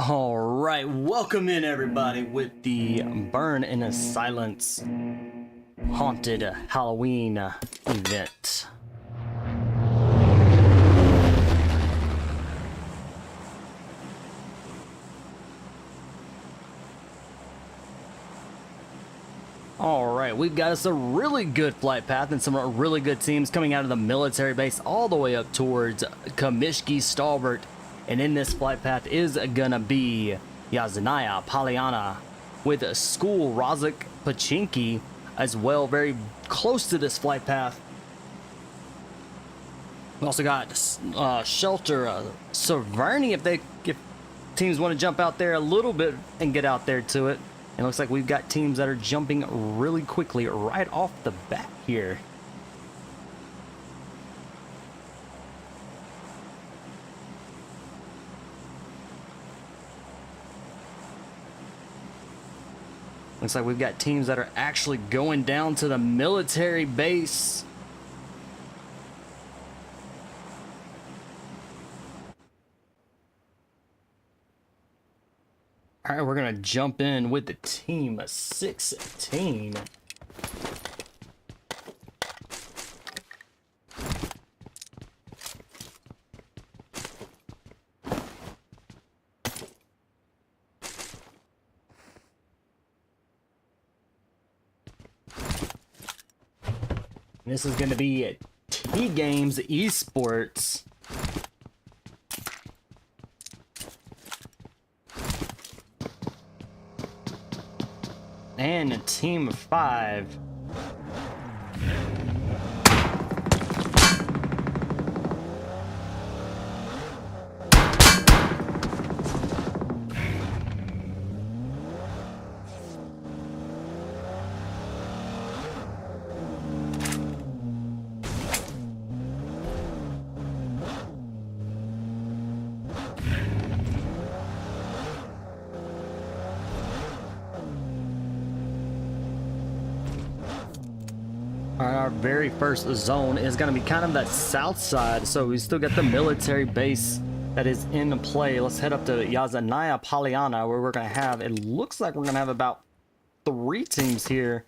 All right, welcome in everybody with the Burn in a Silence Haunted Halloween event. All right, we've got us a really good flight path and some really good teams coming out of the military base all the way up towards Comiskey Stalwart. And in this flight path is gonna be Yasnaya Pollyanna with School Rozik Pachinki as well, very close to this flight path. We also got Shelter Severny if teams want to jump out there a little bit and get out there to it. It looks like we've got teams that are jumping really quickly right off the bat here. Looks like we've got teams that are actually going down to the military base. All right, we're going to jump in with the team 16. This is going to be T-Games Esports. And Team 5. Our very first zone is going to be kind of that south side, so we still got the military base that is in play. Let's head up to Yasnaya Pollyanna, where we're going to have, it looks like we're going to have about 3 teams here.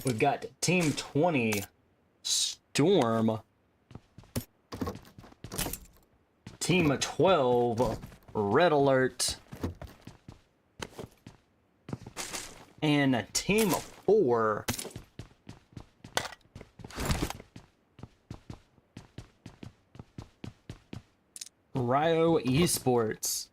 We've got Team 20, Storm. Team 12, Red Alert. And Team 4, Rio Esports.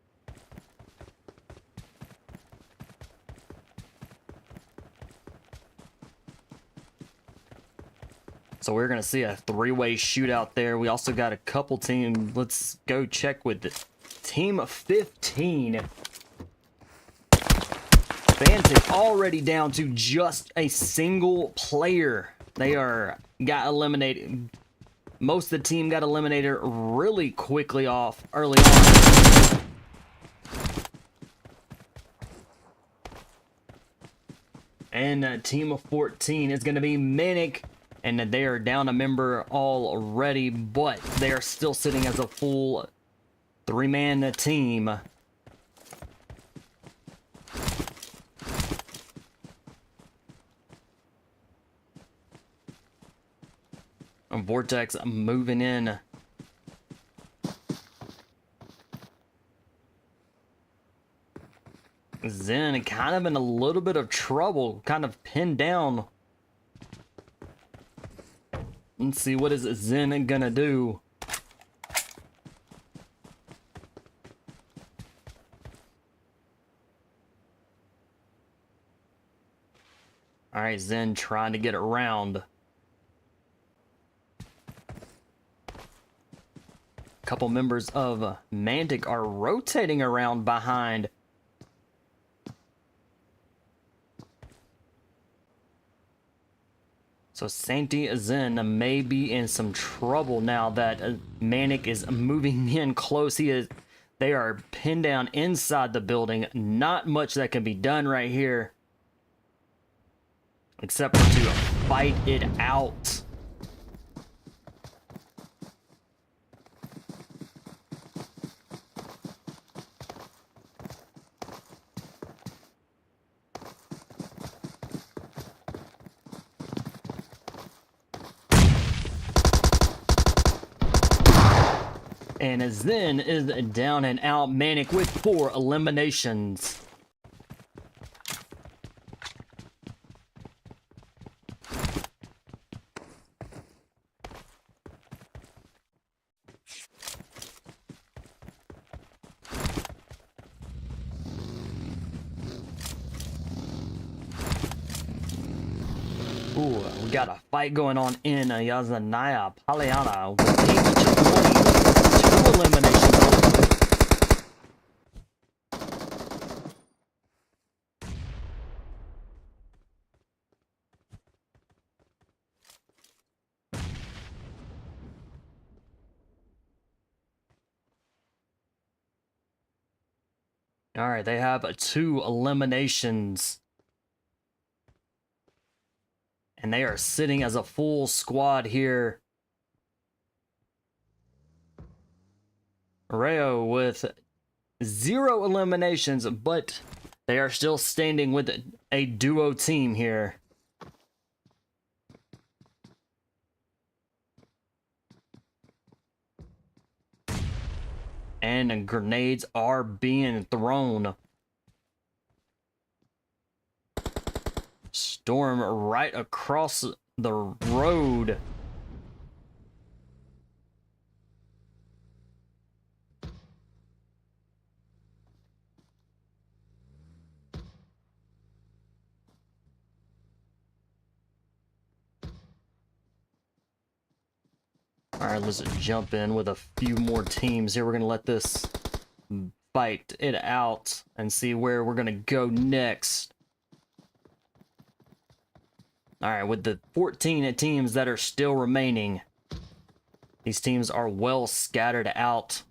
So we're going to see a 3-way shootout there. We also got a couple teams. Let's go check with Team 15. Fantic already down to just a single player. They got eliminated. Most of the team got eliminated really quickly early on. And Team of 14 is going to be Manic. And they are down a member already, but they are still sitting as a full 3-man team. Vortex moving in. Zen kind of in a little bit of trouble, kind of pinned down. Let's see, what is Zen gonna do? All right, Zen trying to get it around. Couple members of Mantic are rotating around behind. So Santi Zen may be in some trouble now that Manic is moving in close. They are pinned down inside the building. Not much that can be done right here, except for to fight it out. And Zen is down and out. Manic with 4 eliminations. Ooh, we got a fight going on in Yazanaya Paliana with Team 20. 2 eliminations. All right, they have 2 eliminations. And they are sitting as a full squad here. Rayo with 0 eliminations, but they are still standing with a duo team here. And grenades are being thrown. Storm right across the road. All right, let's jump in with a few more teams here. We're going to let this fight it out and see where we're going to go next. All right, with the 14 teams that are still remaining, these teams are well scattered out.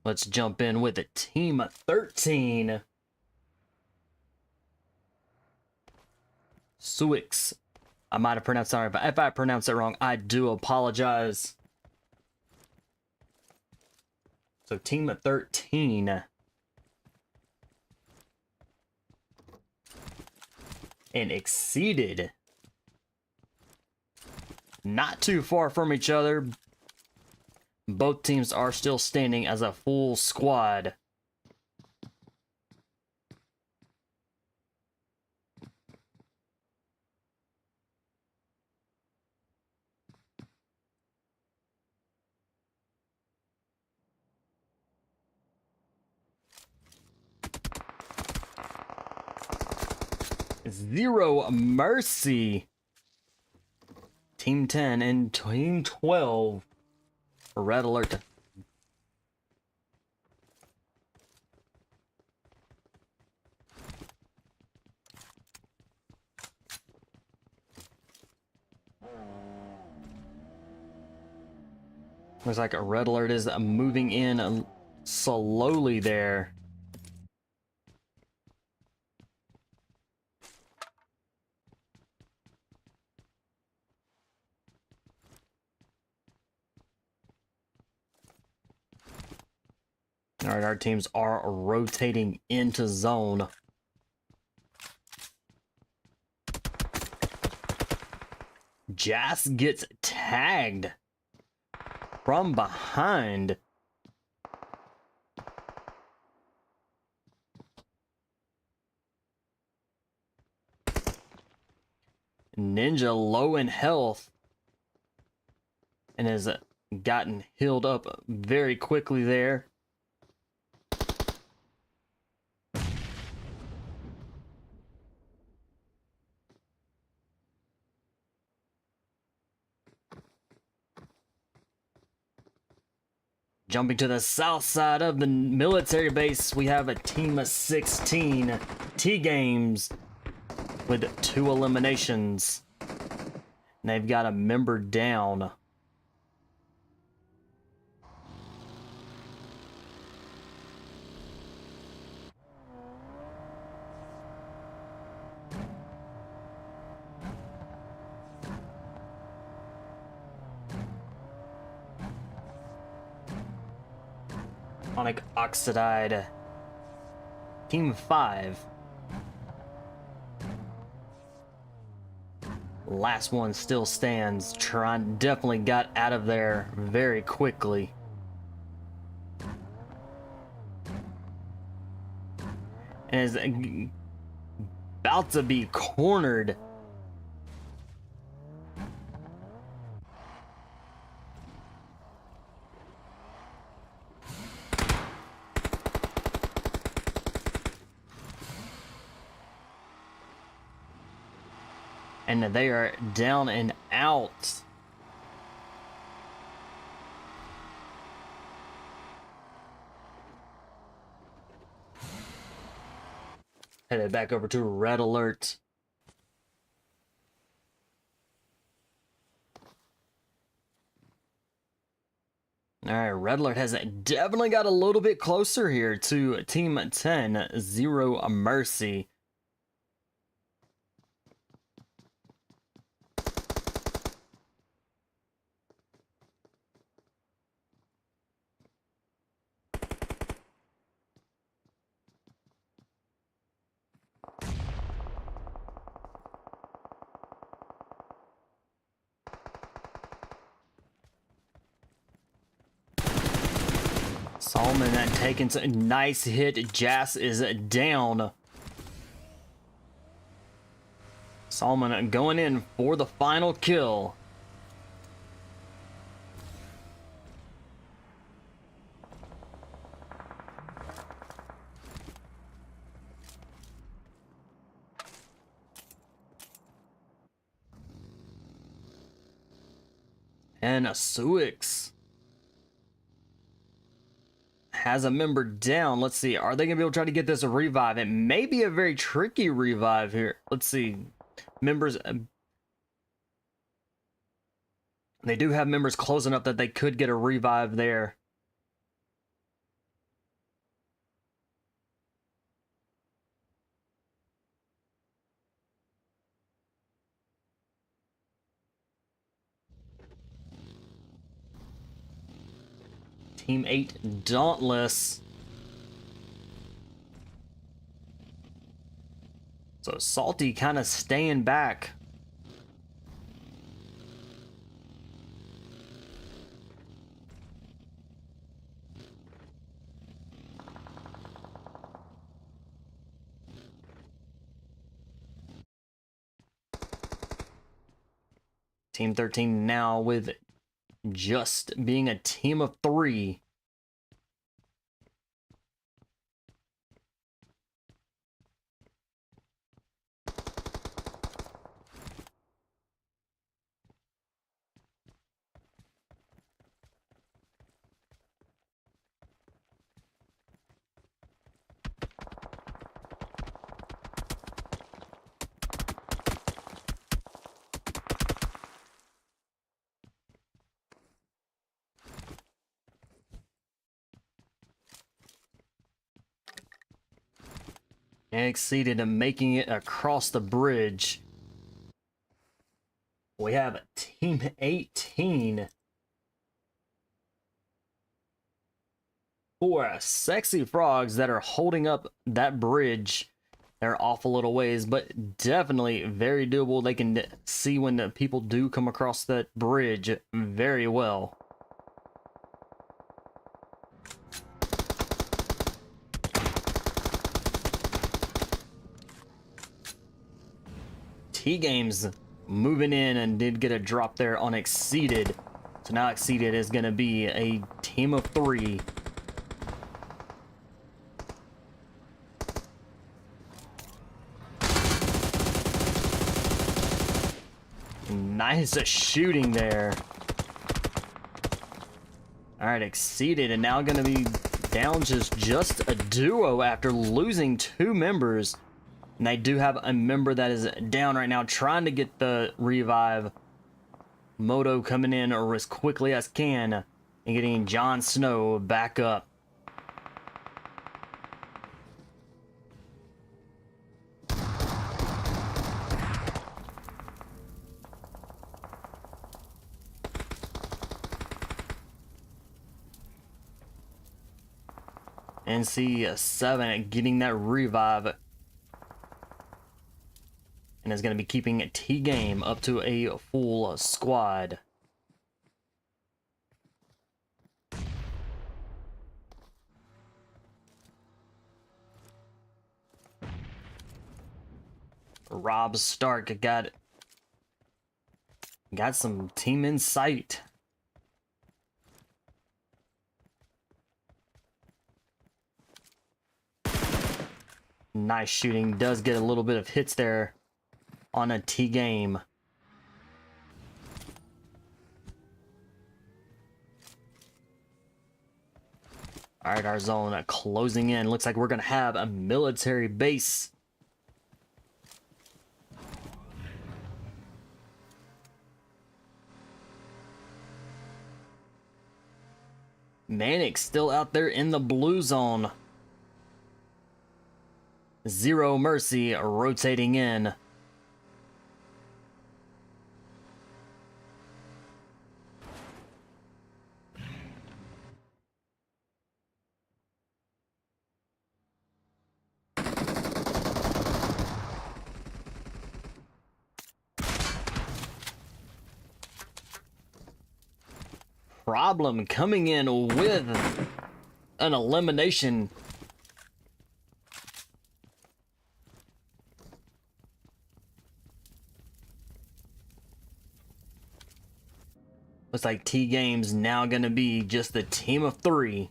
Let's jump in with a team of 13. Suix. I might have pronounced sorry, but if I pronounce it wrong, I do apologize. So team of 13. And Exceeded. Not too far from each other. Both teams are still standing as a full squad. Zero Mercy. Team 10 and Team 12. Red alert. Looks like a red alert is moving in slowly there. All right, our teams are rotating into zone. Jas gets tagged from behind. Ninja low in health and has gotten healed up very quickly there. Jumping to the south side of the military base, we have a team of 16 T-Games with 2 eliminations. And they've got a member down. Onic Oxidide. Team 5. Last one still stands. Definitely got out of there very quickly. And is about to be cornered. And they are down and out. Headed back over to Red Alert. All right, Red Alert has definitely got a little bit closer here to Team 10, Zero Mercy. Solomon taking a nice hit. Jas is down. Solomon going in for the final kill. And Suix has a member down. Let's see. Are they going to be able to try to get this a revive? It may be a very tricky revive here. Let's see. Members. They do have members close enough that they could get a revive there. Team 8 Dauntless. So Salty kind of staying back. Team 13 now with just being a team of 3. And exceeded and making it across the bridge. We have Team 18 for Sexy Frogs that are holding up that bridge. They're off a little ways, but definitely very doable. They can see when the people do come across that bridge very well. T-Games moving in and did get a drop there on Exceeded. So now Exceeded is going to be a team of 3. Nice shooting there. Alright, Exceeded and now going to be down just a duo after losing 2 members. And they do have a member that is down right now trying to get the revive. Moto coming in or as quickly as can and getting Jon Snow back up. NC7 getting that revive. and is going to be keeping T-Game up to a full squad. Rob Stark got some team in sight. Nice shooting. Does get a little bit of hits there on a T-Game. All right, our zone closing in. Looks like we're going to have a military base. Manic still out there in the blue zone. Zero Mercy rotating in. Problem coming in with an elimination. Looks like T-Game's now going to be just a team of 3.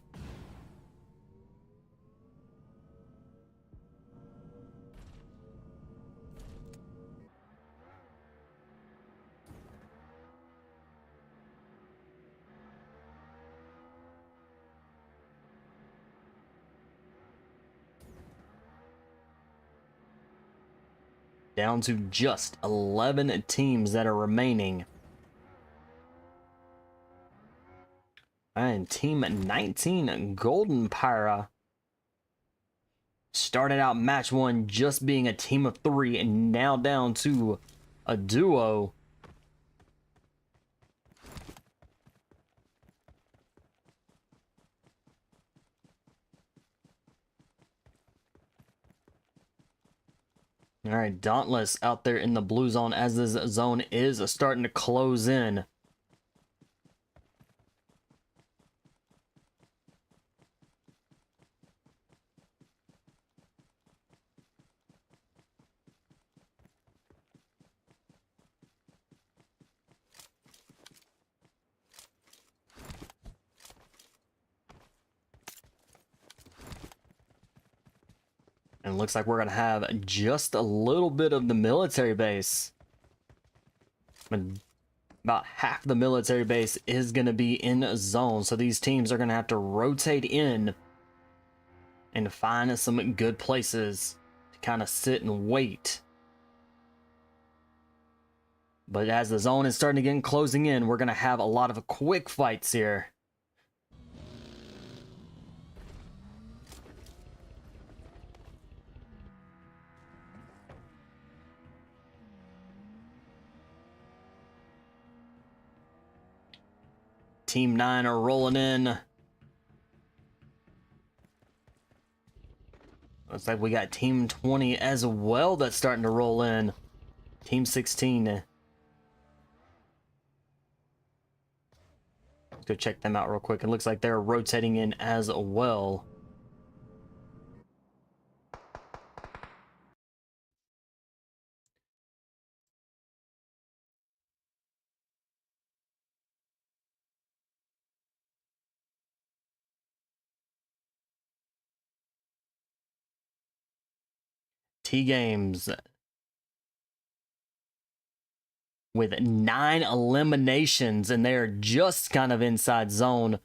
Down to just 11 teams that are remaining. And Team 19, Golden Pyra, started out match 1 just being a team of 3 and now down to a duo. All right, Dauntless out there in the blue zone as this zone is starting to close in. And it looks like we're going to have just a little bit of the military base. About half the military base is going to be in a zone. So these teams are going to have to rotate in and find some good places to kind of sit and wait. But as the zone is starting to get closing in, we're going to have a lot of quick fights here. Team 9 are rolling in. Looks like we got Team 20 as well that's starting to roll in. Team 16. Let's go check them out real quick. It looks like they're rotating in as well. T-Games with 9 eliminations, and they're just kind of inside zone.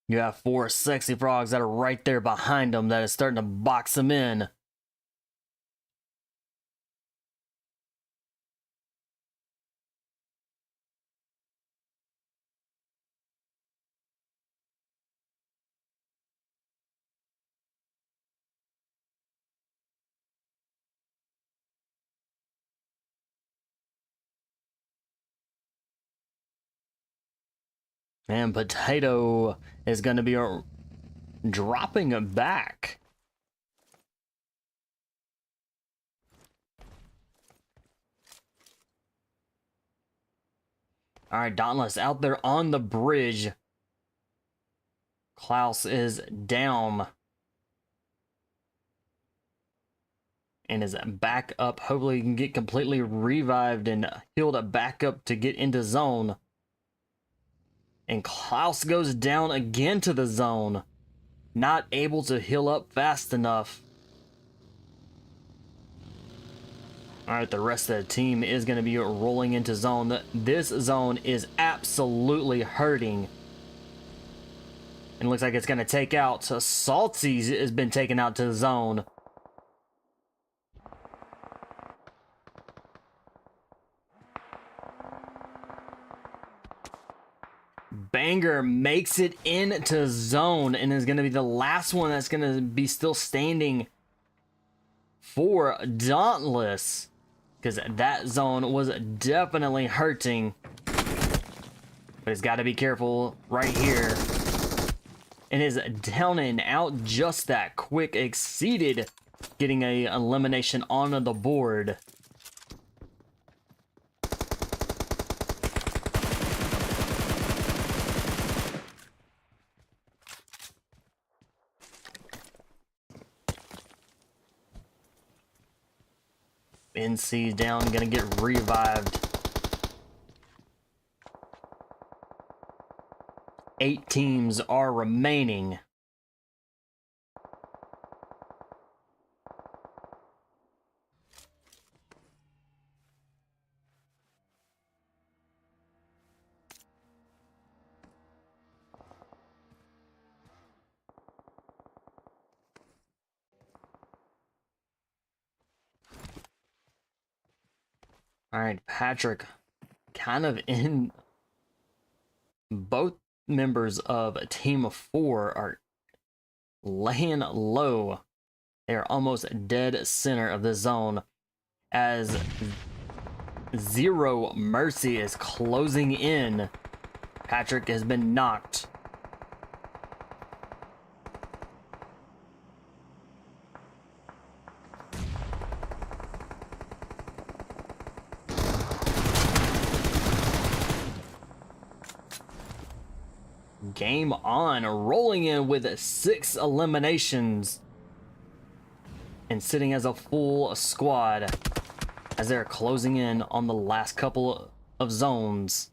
You have 4 Sexy Frogs that are right there behind them that is starting to box them in. And Potato is going to be dropping back. All right, Dauntless out there on the bridge. Klaus is down. And is back up. Hopefully he can get completely revived and healed back up to get into zone. And Klaus goes down again to the zone. Not able to heal up fast enough. Alright, the rest of the team is going to be rolling into zone. This zone is absolutely hurting. And it looks like it's going to take out. So Salty has been taken out to the zone. Banger makes it into zone and is going to be the last one that's going to be still standing for Dauntless, because that zone was definitely hurting. But he's got to be careful right here. And is down and out just that quick, exceeded getting a elimination on the board. NC down, gonna get revived. 8 teams are remaining. All right, Patrick, kind of in. Both members of Team 4 are laying low. They are almost dead center of the zone as Zero Mercy is closing in. Patrick has been knocked. Game on, rolling in with 6 eliminations and sitting as a full squad as they're closing in on the last couple of zones.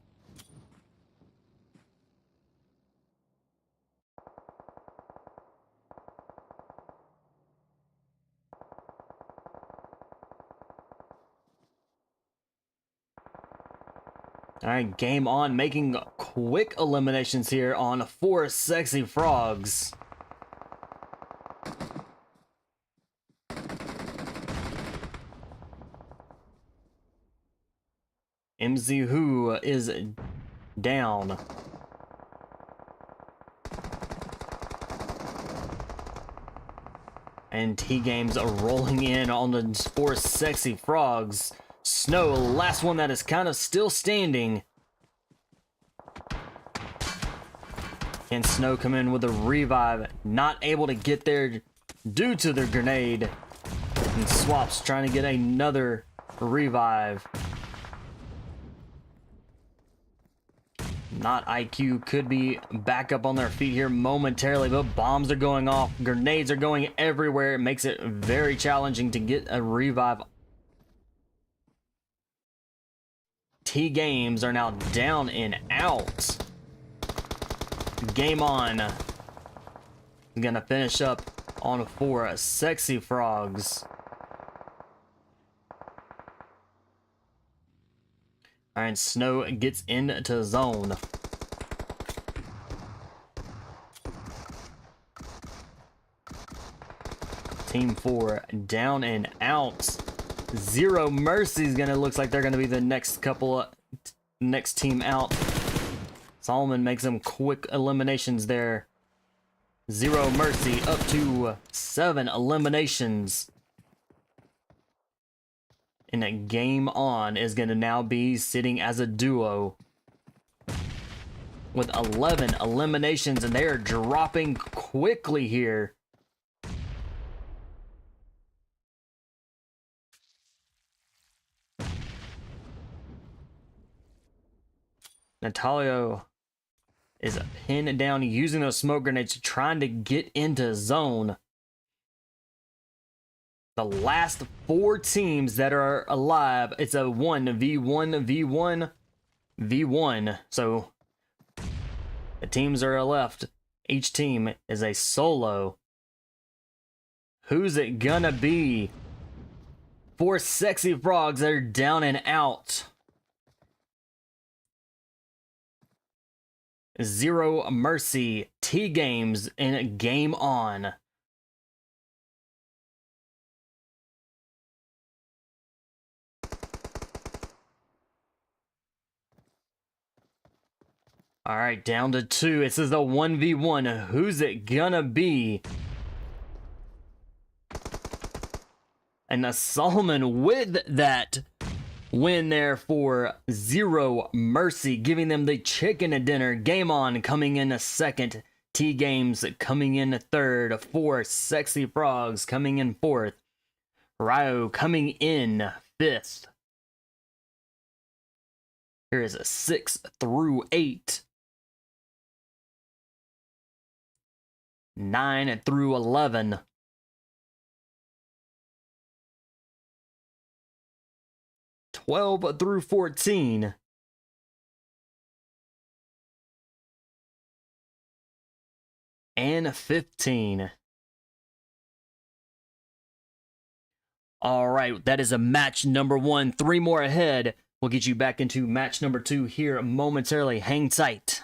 All right, game on, making quick eliminations here on 4 Sexy Frogs. MZ Who is down. And T-Games are rolling in on the 4 Sexy Frogs. Snow, last one that is kind of still standing. And Snow come in with a revive, not able to get there due to their grenade. And Swaps trying to get another revive. Not IQ, could be back up on their feet here momentarily, but bombs are going off, grenades are going everywhere. It makes it very challenging to get a revive. T-Games are now down and out. Game on. Gonna finish up on 4 Sexy Frogs. Alright, Snow gets into zone. Team 4 down and out. Zero Mercy is gonna, looks like they're gonna be the next team out. Solomon makes some quick eliminations there. Zero Mercy up to 7 eliminations. And a game on is gonna now be sitting as a duo. with 11 eliminations, and they are dropping quickly here. Natalio is pinned down using those smoke grenades, trying to get into zone. The last 4 teams that are alive, it's a 1v1v1v1. So the teams that are left, each team is a solo. Who's it gonna be? 4 sexy frogs that are down and out. Zero Mercy, T Games, and Game On. All right, down to 2. This is a 1v1. Who's it gonna be? And a Solomon with that win there for Zero Mercy, giving them the chicken dinner. Game On coming in a second. T Games coming in a third. 4 Sexy Frogs coming in 4th. Ryo coming in 5th. Here is a 6 through 8. 9 through 11. 12 through 14. And 15. All right, that is a match number 1. 3 more ahead. We'll get you back into match number 2 here momentarily. Hang tight.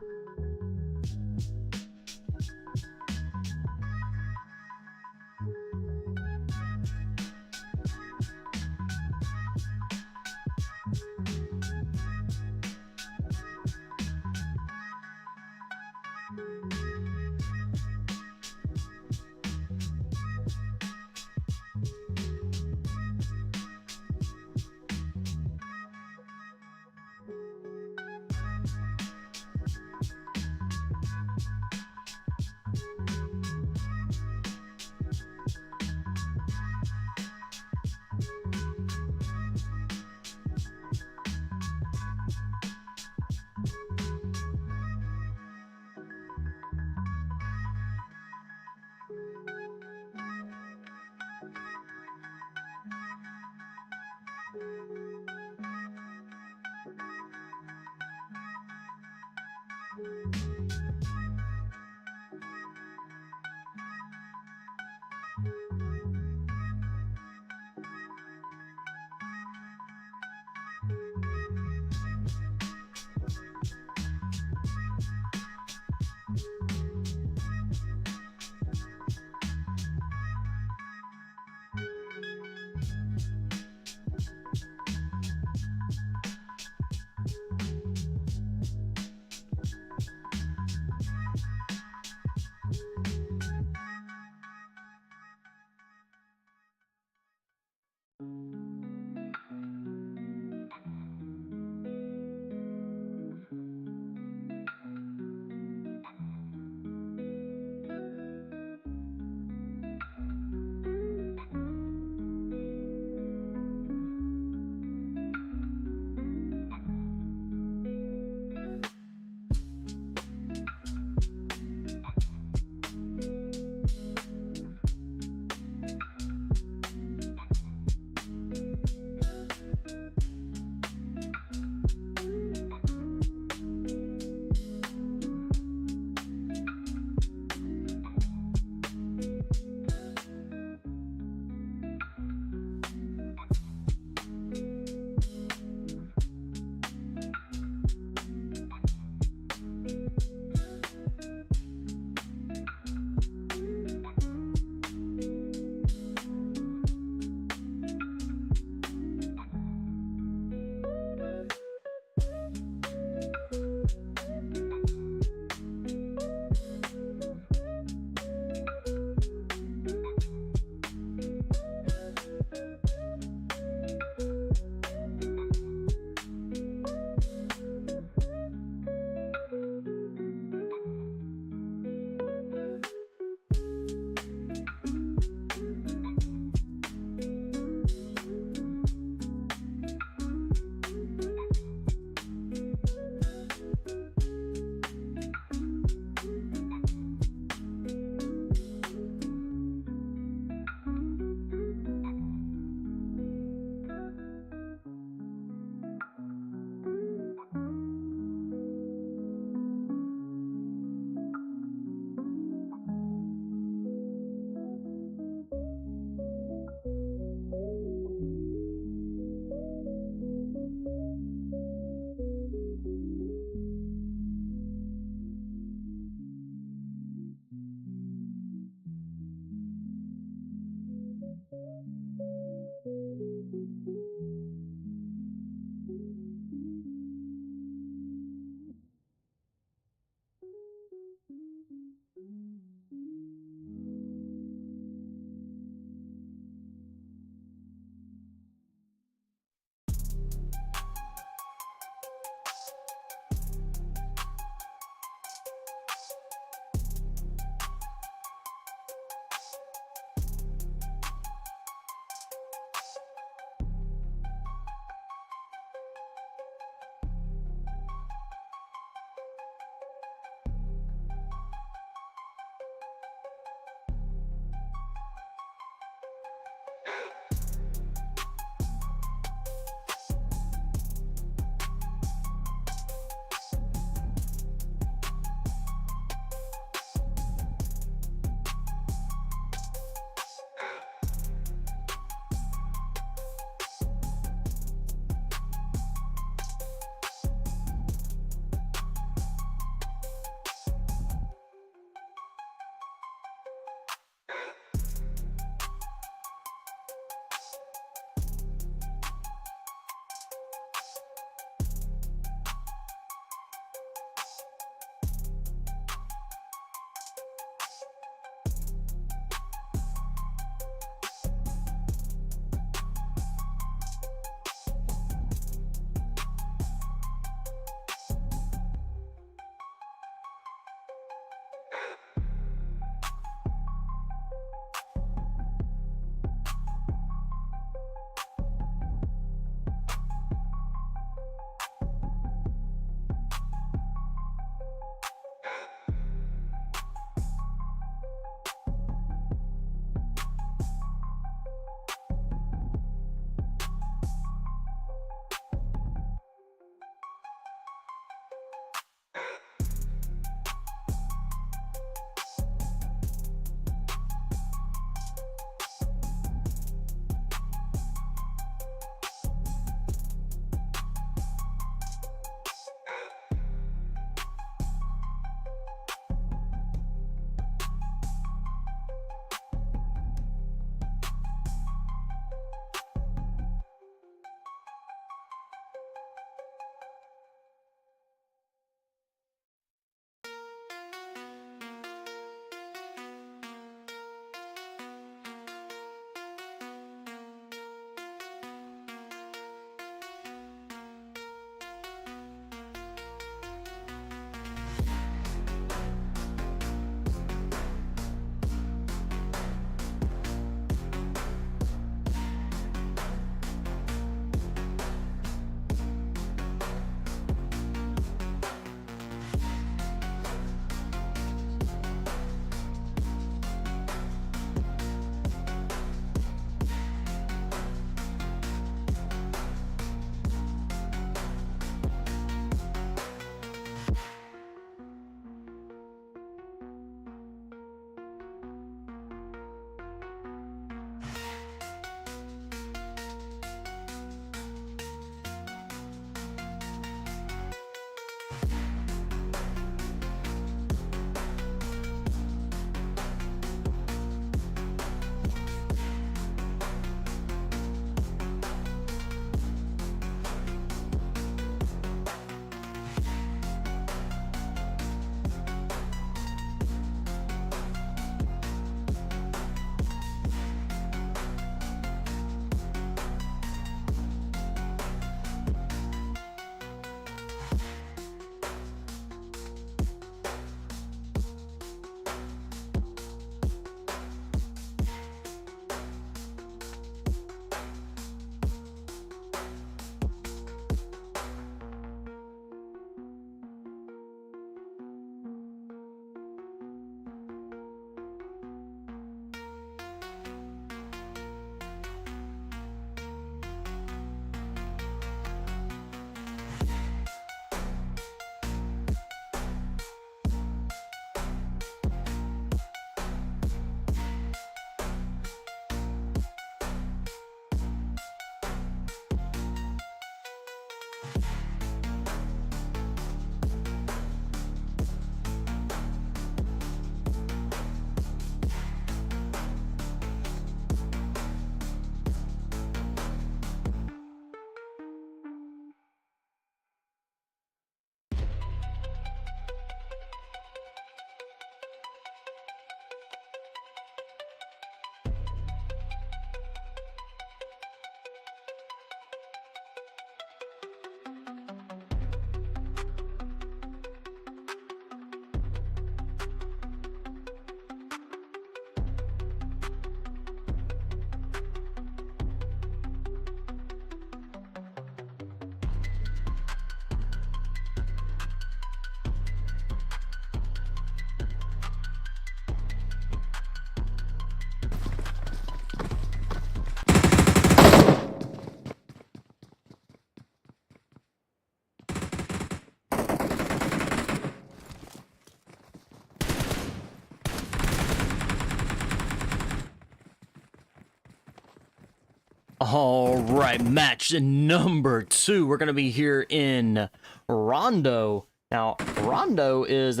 right, match number 2. We're going to be here in Rondo. Now, Rondo is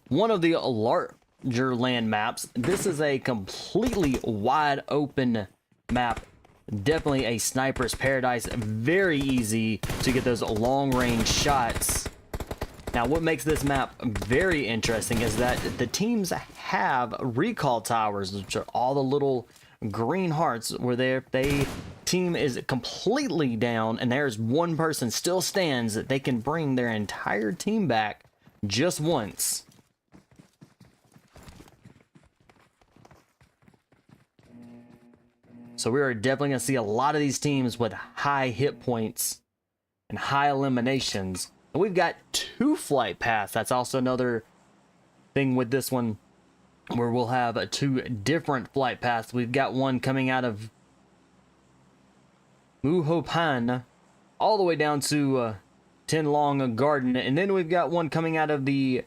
one of the larger land maps. This is a completely wide open map. Definitely a sniper's paradise. Very easy to get those long range shots. Now, what makes this map very interesting is that the teams have recall towers, which are all the little green hearts where if they team is completely down and there's one person still stands, that they can bring their entire team back just once. So we are definitely going to see a lot of these teams with high hit points and high eliminations. And we've got 2 flight paths. That's also another thing with this one, where we'll have 2 different flight paths. We've got one coming out of Muhopan all the way down to Tenlong Garden, and then we've got one coming out of the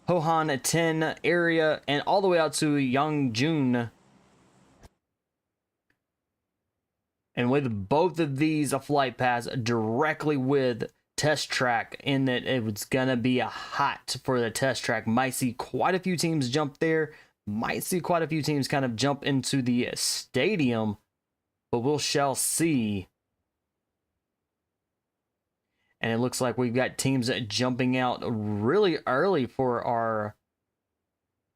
Hohan 10 area and all the way out to Yangjun. And with both of these flight paths directly with test track, in that it was gonna be a hot for the test track. Might see quite a few teams jump there, might see quite a few teams kind of jump into the stadium, but we shall see. And it looks like we've got teams jumping out really early for our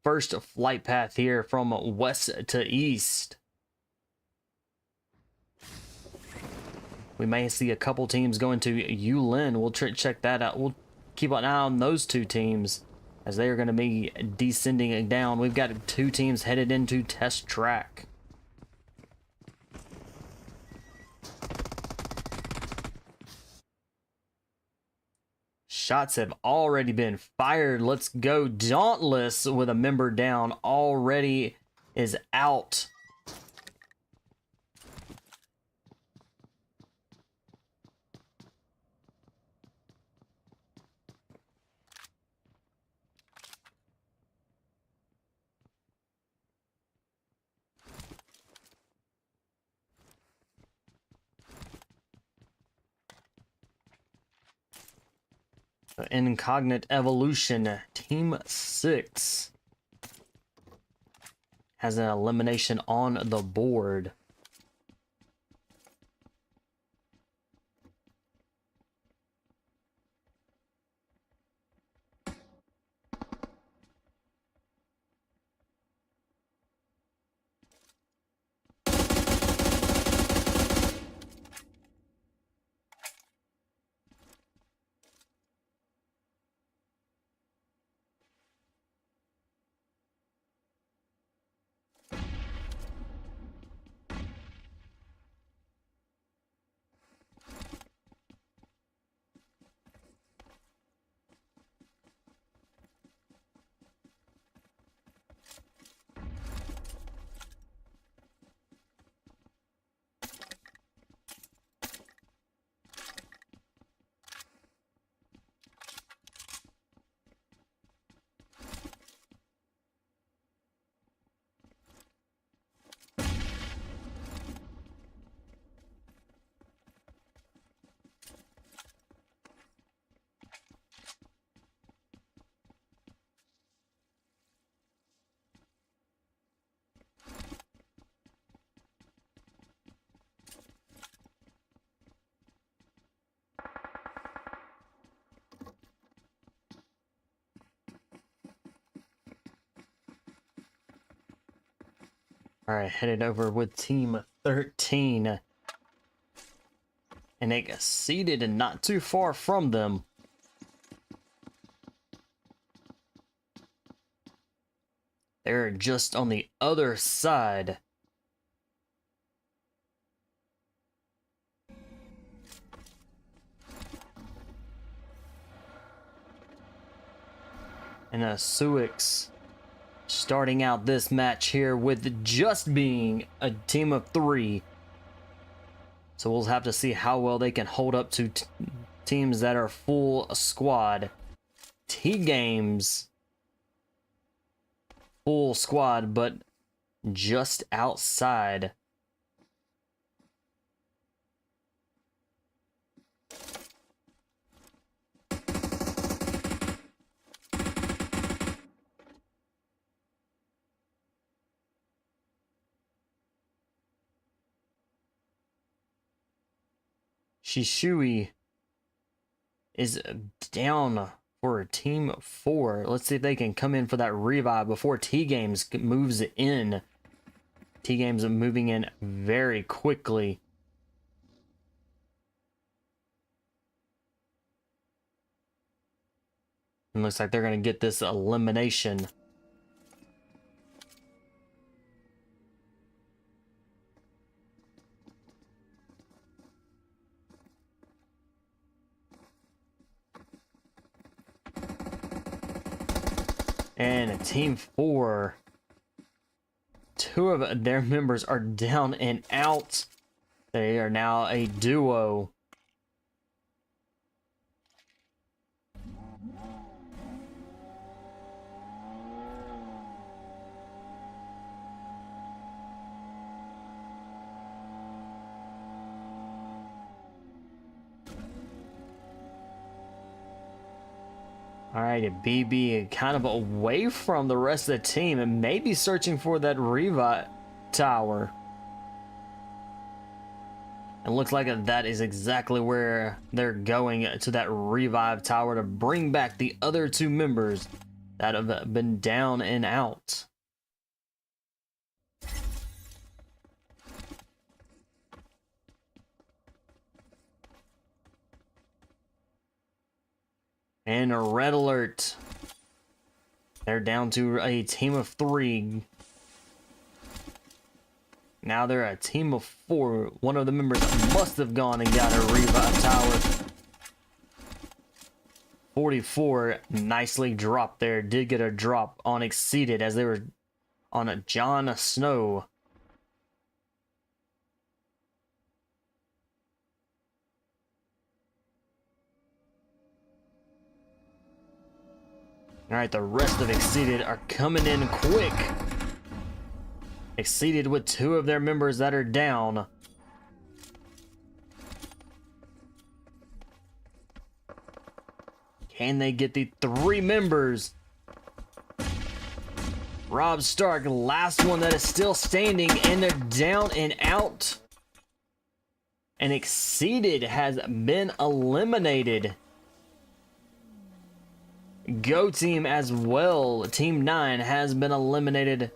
first flight path here from west to east. We may see a couple teams going to Yulin. We'll check that out. We'll keep an eye on those 2 teams as they are going to be descending down. We've got 2 teams headed into test track. Shots have already been fired. Let's go. Dauntless with a member down already is out. Incognite Evolution, Team 6 has an elimination on the board. All right, headed over with Team 13. And they got seated and not too far from them. They're just on the other side. And Suix starting out this match here with just being a team of 3. So we'll have to see how well they can hold up to teams that are full squad. T-Games, full squad, but just outside. Shishui is down for team 4. Let's see if they can come in for that revive before T-Games moves in. T-Games are moving in very quickly. It looks like they're going to get this elimination. And team 4, 2 of their members are down and out. They are now a duo. All right, BB kind of away from the rest of the team and maybe searching for that revive tower. It looks like that is exactly where they're going, to that revive tower to bring back the other 2 members that have been down and out. And a red alert. They're down to a team of 3. Now they're a team of 4. One of the members must have gone and got a revive tower. 44 nicely dropped there. Did get a drop on Exceeded as they were on a Jon Snow. All right, the rest of Exceeded are coming in quick. Exceeded with 2 of their members that are down. Can they get the 3 members? Rob Stark, last one that is still standing, and they're down and out. And Exceeded has been eliminated. Go Team as well. Team 9 has been eliminated.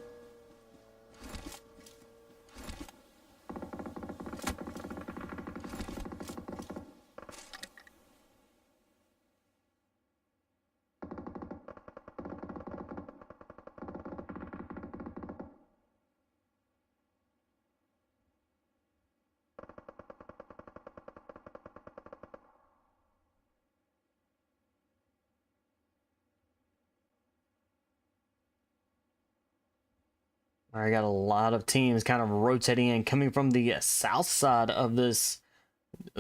I got a lot of teams kind of rotating in, coming from the south side of this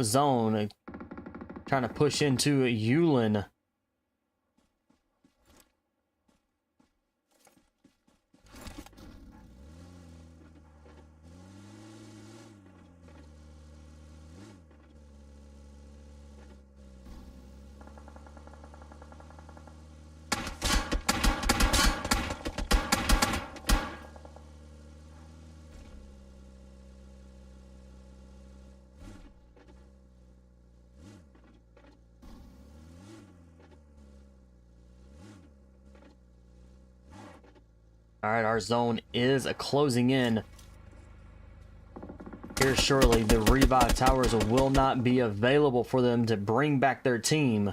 zone, trying to push into Yulin. All right, our zone is closing in. Here shortly, the revive towers will not be available for them to bring back their team.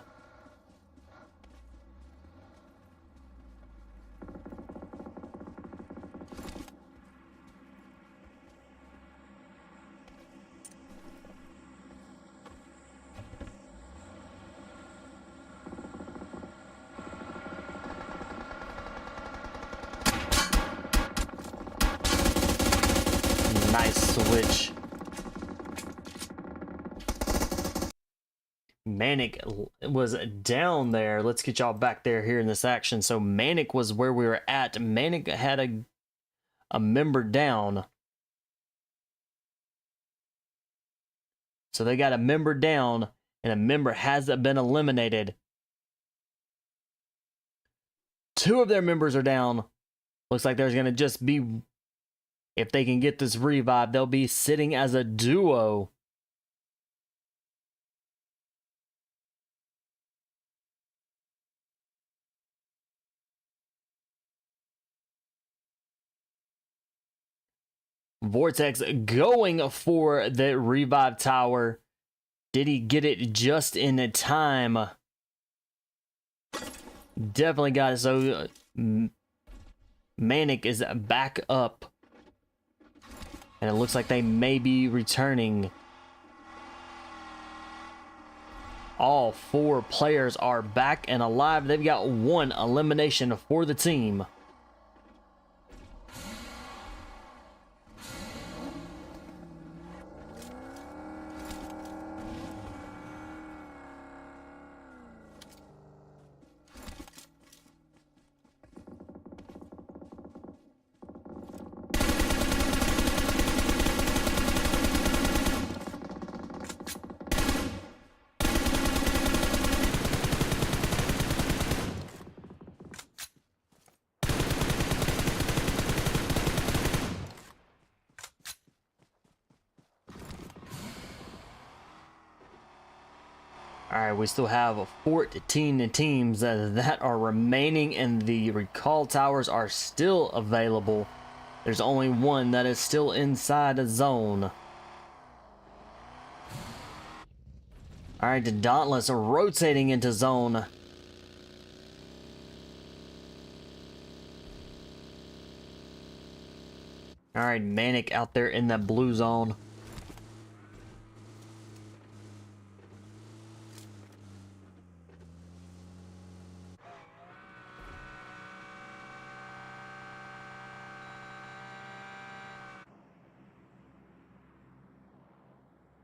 Nice switch. Manic was down there. Let's get y'all back there here in this action. So Manic was where we were at. Manic had a member down. So they got a member down, and a member has been eliminated. 2 of their members are down. Looks like there's going to just be, if they can get this revive, they'll be sitting as a duo. Vortex going for the revive tower. Did he get it just in time? Definitely got it. So Manic is back up. And it looks like they may be returning. All 4 players are back and alive. They've got 1 elimination for the team. Alright, we still have 14 teams that are remaining, and the recall towers are still available. There's only 1 that is still inside the zone. Alright, the Dauntless are rotating into zone. Alright, Manic out there in that blue zone.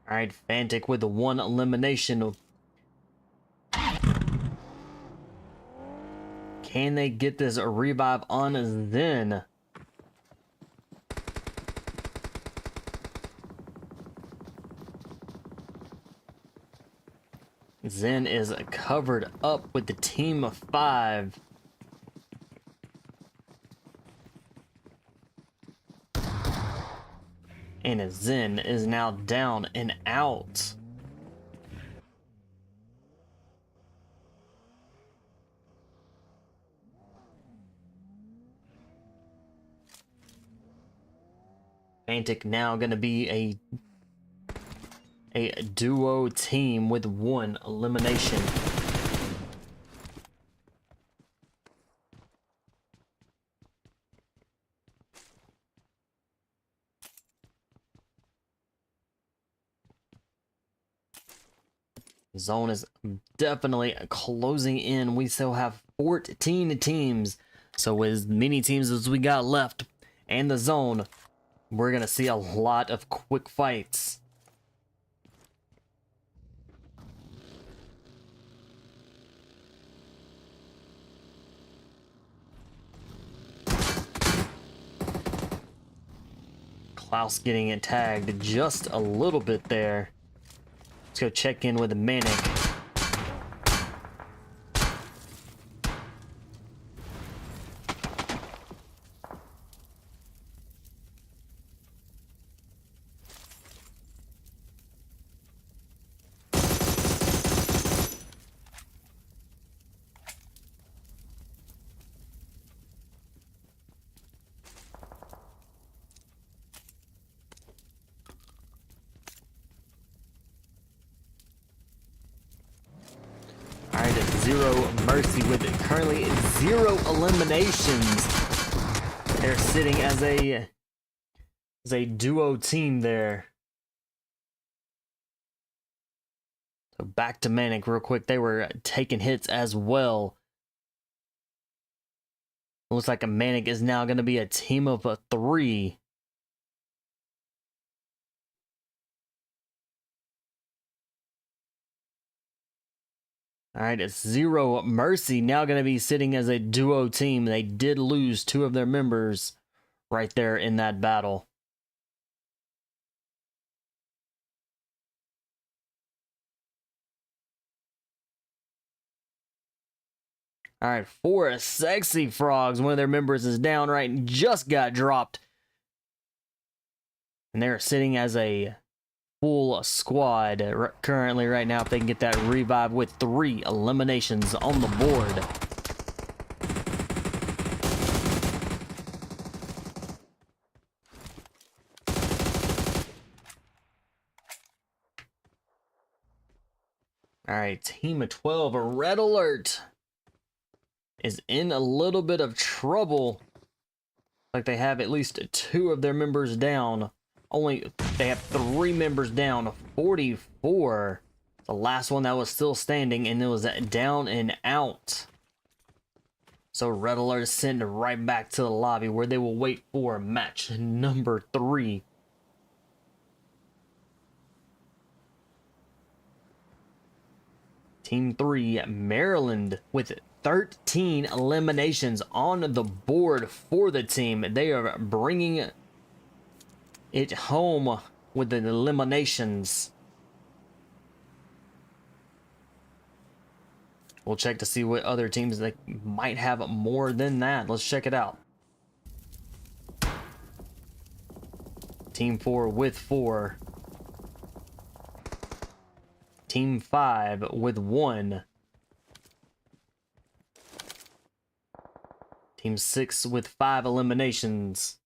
Alright, Fantic with the 1 elimination. Can they get this revive on Zen? Zen is covered up with the team of 5. And Zen is now down and out. Fantic now going to be a duo team with 1 elimination. Zone is definitely closing in. We still have 14 teams. So with as many teams as we got left and the zone, we're going to see a lot of quick fights. Klaus getting it tagged just a little bit there. Let's go check in with the Manic. Zero Mercy with currently 0 eliminations. They're sitting as a duo team there. So back to Manic real quick. They were taking hits as well. Looks like a Manic is now going to be a team of 3. Alright, it's Zero Mercy now going to be sitting as a duo team. They did lose 2 of their members right there in that battle. Alright, 4 Sexy Frogs. One of their members is down right and just got dropped. And they're sitting as a full squad currently right now if they can get that revive with 3 eliminations on the board. All right, team of 12, Red Alert is in a little bit of trouble. Like they have at least 2 of their members down. They have 3 members down. 44. The last one that was still standing, and it was down and out. So Red Alert is sent right back to the lobby where they will wait for match number 3. Team 3, Maryland, with 13 eliminations on the board for the team. They are bringing it home with the eliminations. We'll check to see what other teams that might have more than that. Let's check it out. Team 4 with 4. Team 5 with 1. Team 6 with 5 eliminations.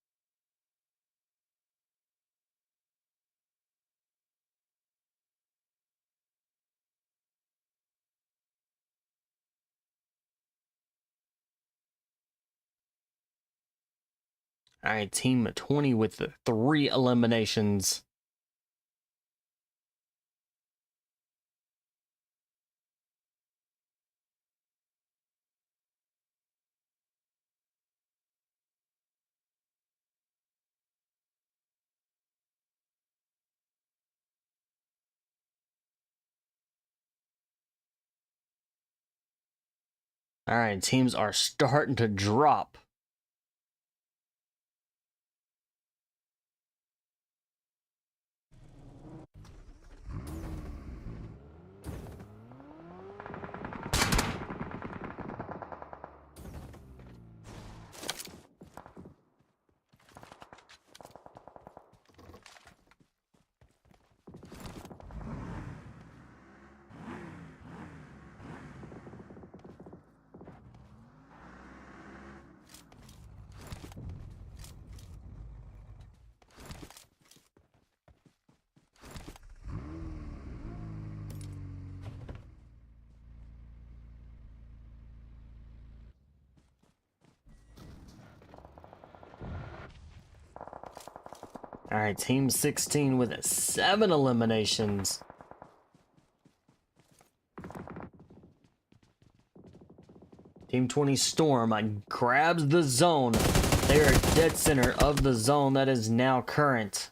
All right, team 20 with 3 eliminations. All right, teams are starting to drop. All right, team 16 with 7 eliminations. Team 20 Storm grabs the zone. They are dead center of the zone that is now current.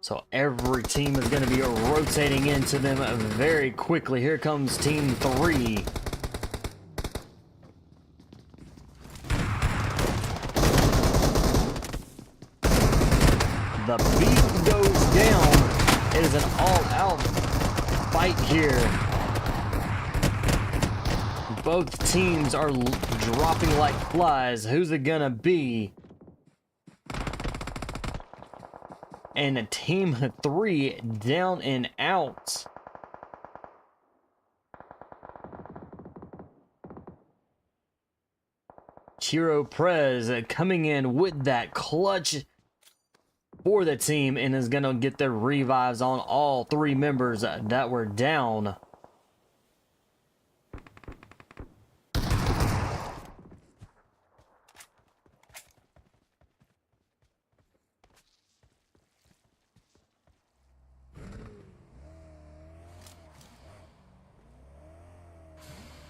So every team is going to be rotating into them very quickly. Here comes Team 3. The beat goes down. It is an all-out fight here. Both teams are dropping like flies. Who's it gonna be? And a team 3 down and out. Chiro Prez coming in with that clutch for the team and is gonna get the revives on all 3 members that were down.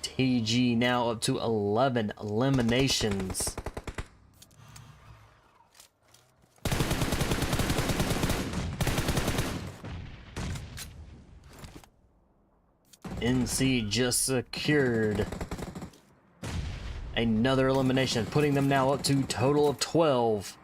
TG now up to 11 eliminations. NC just secured another elimination, putting them now up to a total of 12.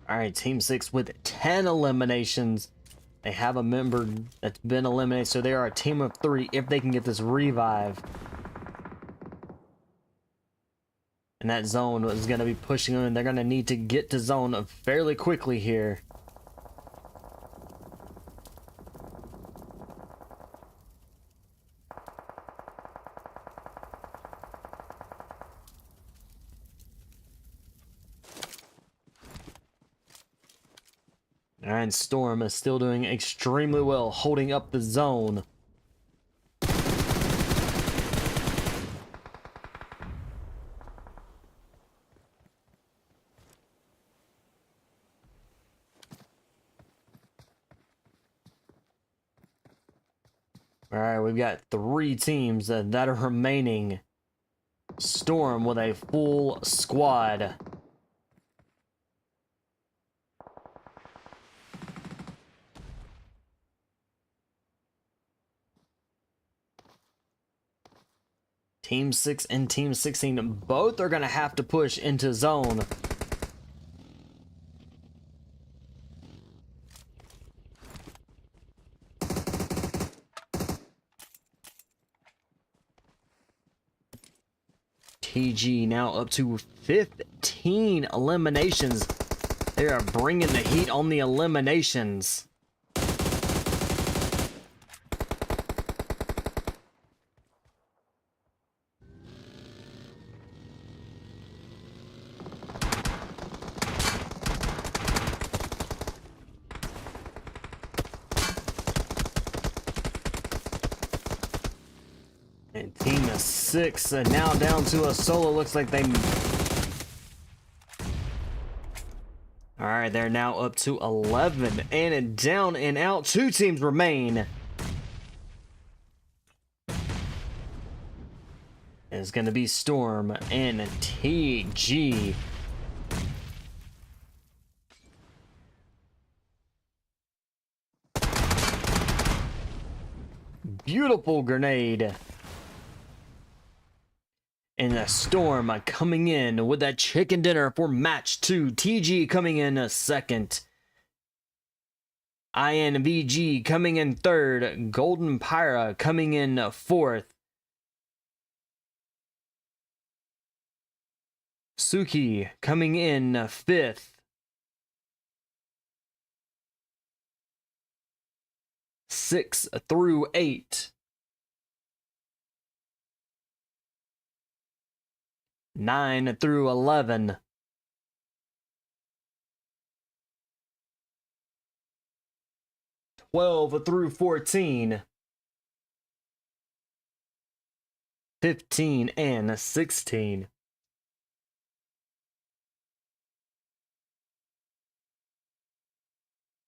All right, Team 6 with 10 eliminations. They have a member that's been eliminated, so they are a team of 3 if they can get this revive. And that zone is going to be pushing them, and they're going to need to get to zone fairly quickly here. And Storm is still doing extremely well, holding up the zone. Alright, we've got 3 teams that are remaining. Storm with a full squad. Team 6 and Team 16 both are going to have to push into zone. TG now up to 15 eliminations. They are bringing the heat on the eliminations. And Team 6 now down to a solo. Looks like they... Alright, they're now up to 11. And down and out. 2 teams remain. It's going to be Storm and TG. Beautiful grenade. And a Storm coming in with that chicken dinner for match 2. TG coming in second. INVG coming in third. Golden Pyra coming in fourth. Suki coming in fifth. 6 through 8. 9 through 11. 12 through 14. 15 and 16.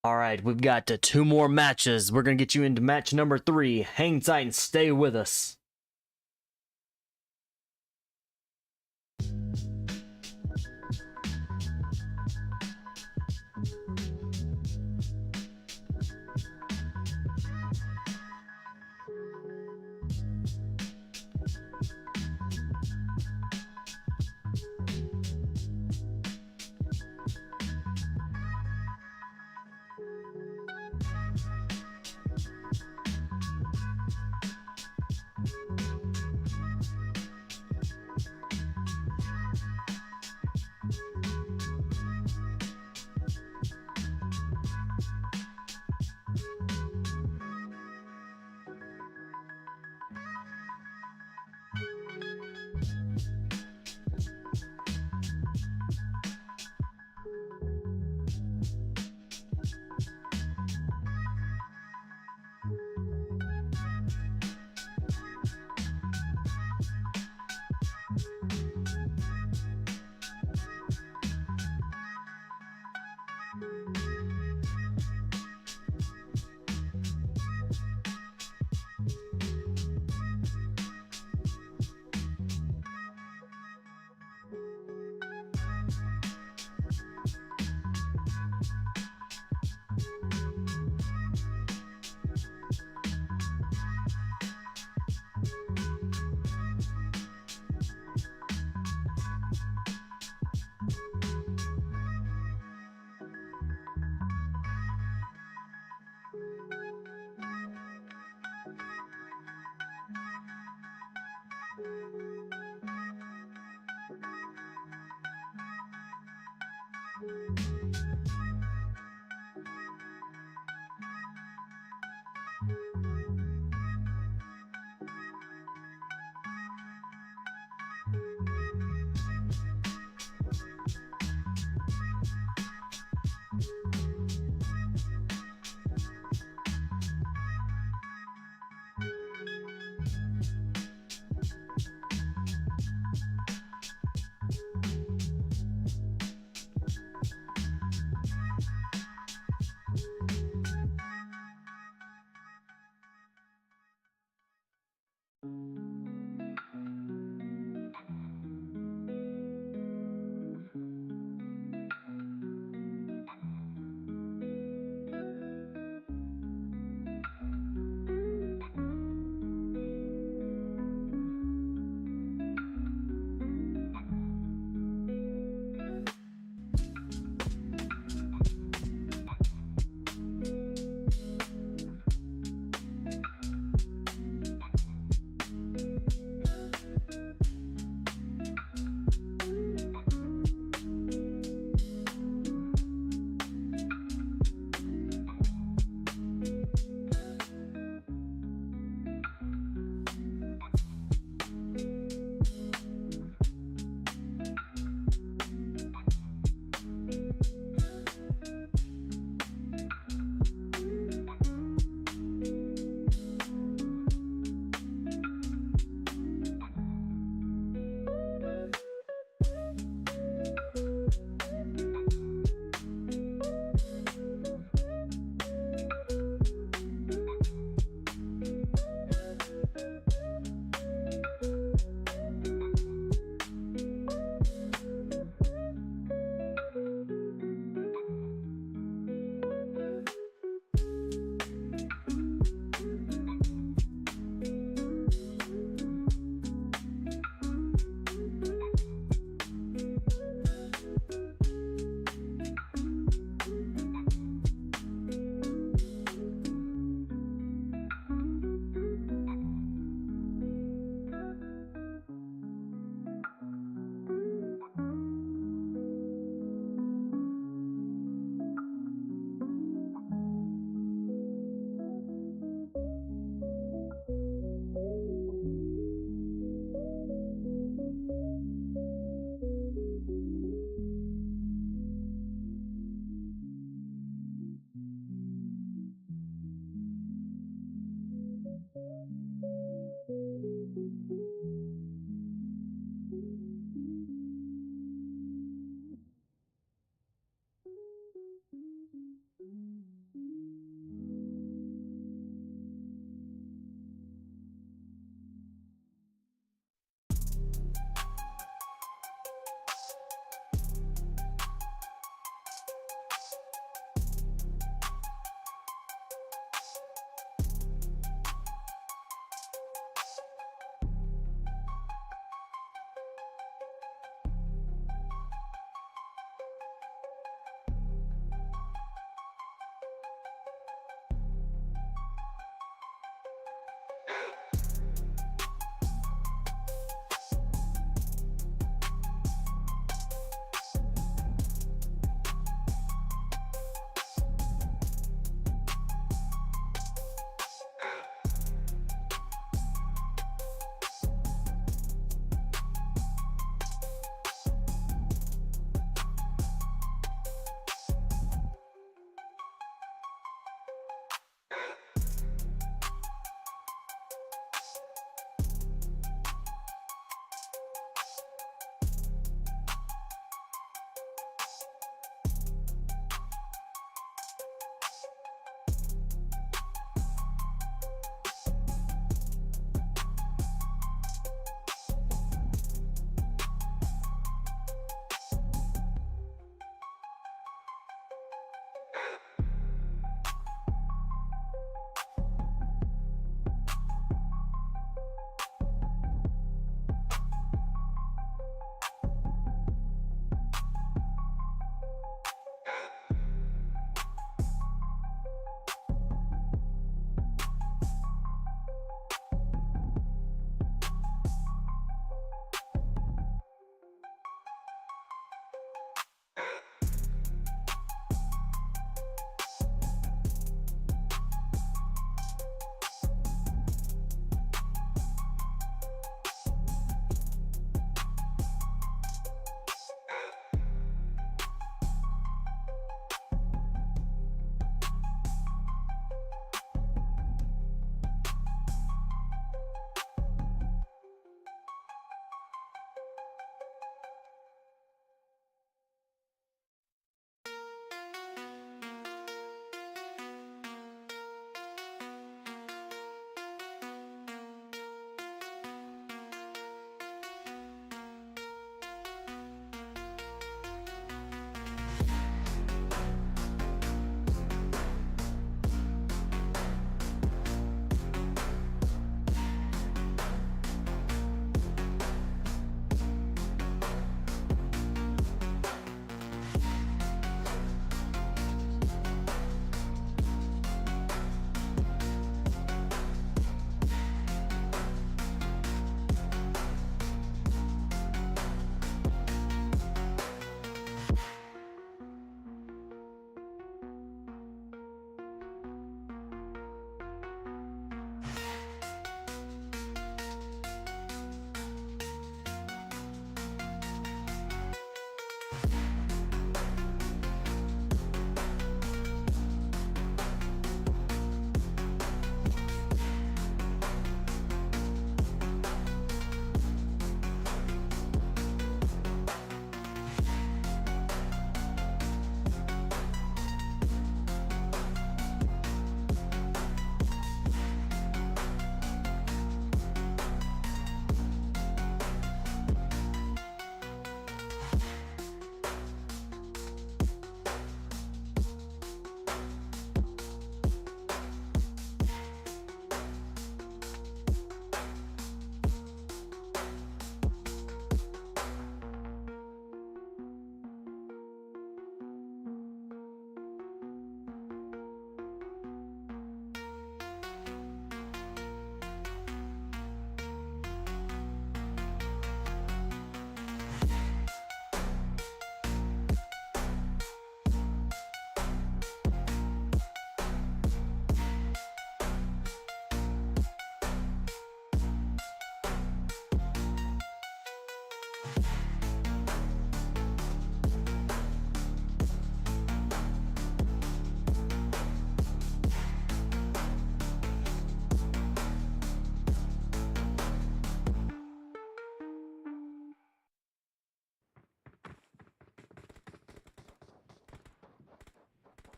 All right, we've got 2 more matches. We're going to get you into match number 3. Hang tight and stay with us.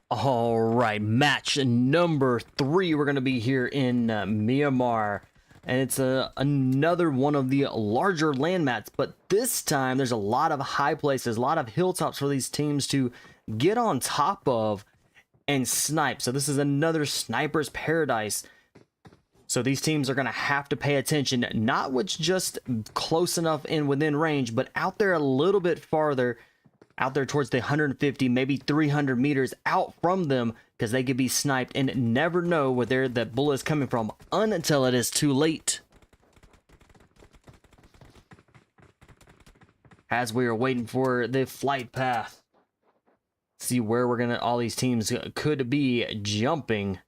All right, match number 3. We're going to be here in Myanmar, and it's another one of the larger land mats, but this time there's a lot of high places, a lot of hilltops for these teams to get on top of and snipe. So this is another sniper's paradise. So these teams are going to have to pay attention, not what's just close enough and within range, but out there a little bit farther, out there towards the 150, maybe 300 meters out from them, because they could be sniped and never know where that bullet is coming from until it is too late. As we are waiting for the flight path, see where we're gonna, all these teams could be jumping.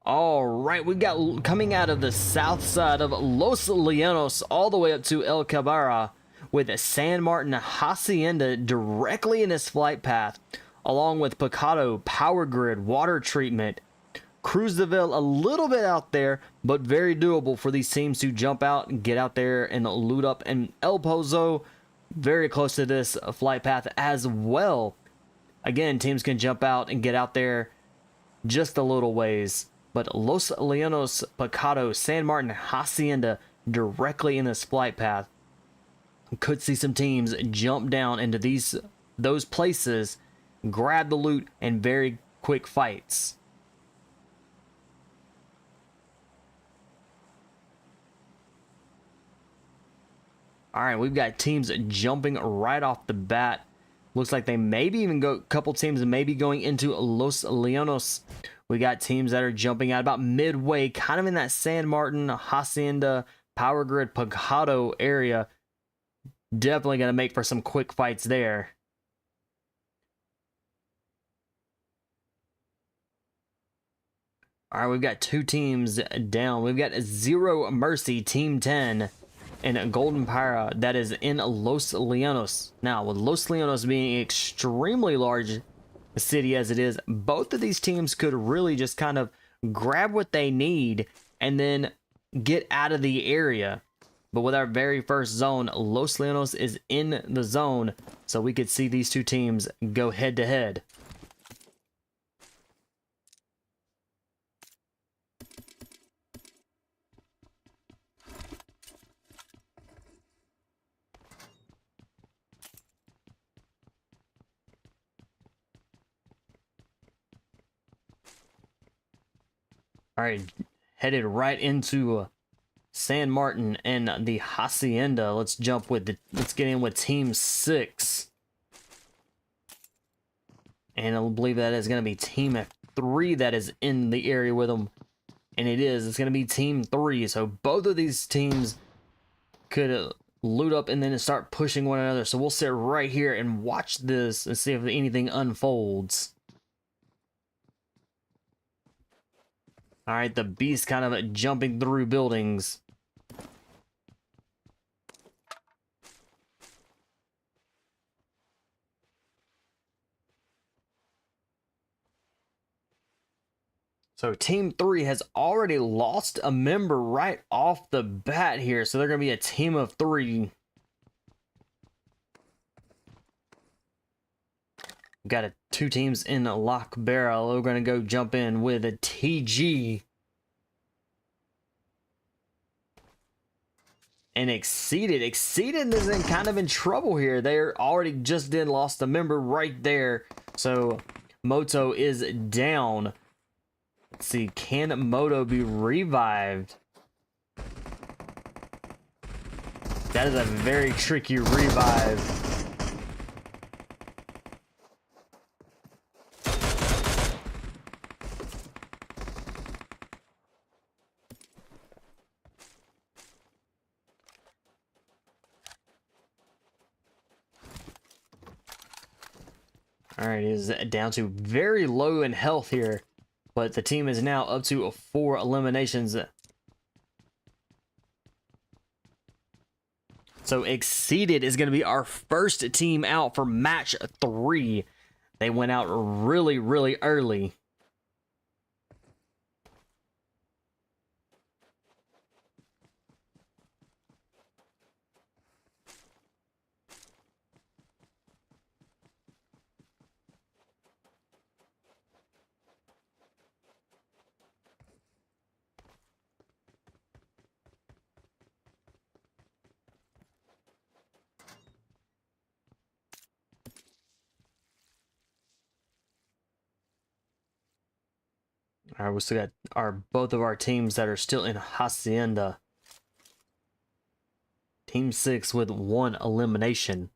All right, we've got coming out of the south side of Los Llanos all the way up to El Cabrera with San Martin Hacienda directly in this flight path, along with Pecado, Power Grid, Water Treatment, Cruz de Ville a little bit out there, but very doable for these teams to jump out and get out there and loot up. And El Pozo, very close to this flight path as well. Again, teams can jump out and get out there just a little ways. But Los Llanos, Pecado, San Martin, Hacienda directly in this flight path. Could see some teams jump down into those places, grab the loot, and very quick fights. All right, we've got teams jumping right off the bat. Looks like they maybe even a couple teams maybe going into Los Llanos. We got teams that are jumping out about midway, kind of in that San Martin, Hacienda, Power Grid, Pecado area. Definitely going to make for some quick fights there. All right, we've got 2 teams down. We've got Zero Mercy, Team 10, and Golden Para that is in Los Llanos. Now, with Los Llanos being extremely large city as it is, both of these teams could really just kind of grab what they need and then get out of the area. But with our very first zone, Los Llanos is in the zone, so we could see these 2 teams go head to head. All right, headed right into San Martin and the Hacienda. Let's get in with Team 6. And I believe that is going to be Team 3 that is in the area with them. And it's going to be Team 3. So both of these teams could loot up and then start pushing one another. So we'll sit right here and watch this and see if anything unfolds. All right, the beast kind of jumping through buildings. So Team 3 has already lost a member right off the bat here. So they're going to be a team of 3. Got 2 teams in Lock Barrel. We're going to go jump in with a TG. And Exceeded is kind of in trouble here. They're already just lost a member right there. So Moto is down. Let's see, can Moto be revived? That is a very tricky revive. All right, he's down to very low in health here, but the team is now up to 4 eliminations. So Exceeded is going to be our first team out for match 3. They went out really, really early. All right, we still got both of our teams that are still in Hacienda. Team 6 with 1 elimination.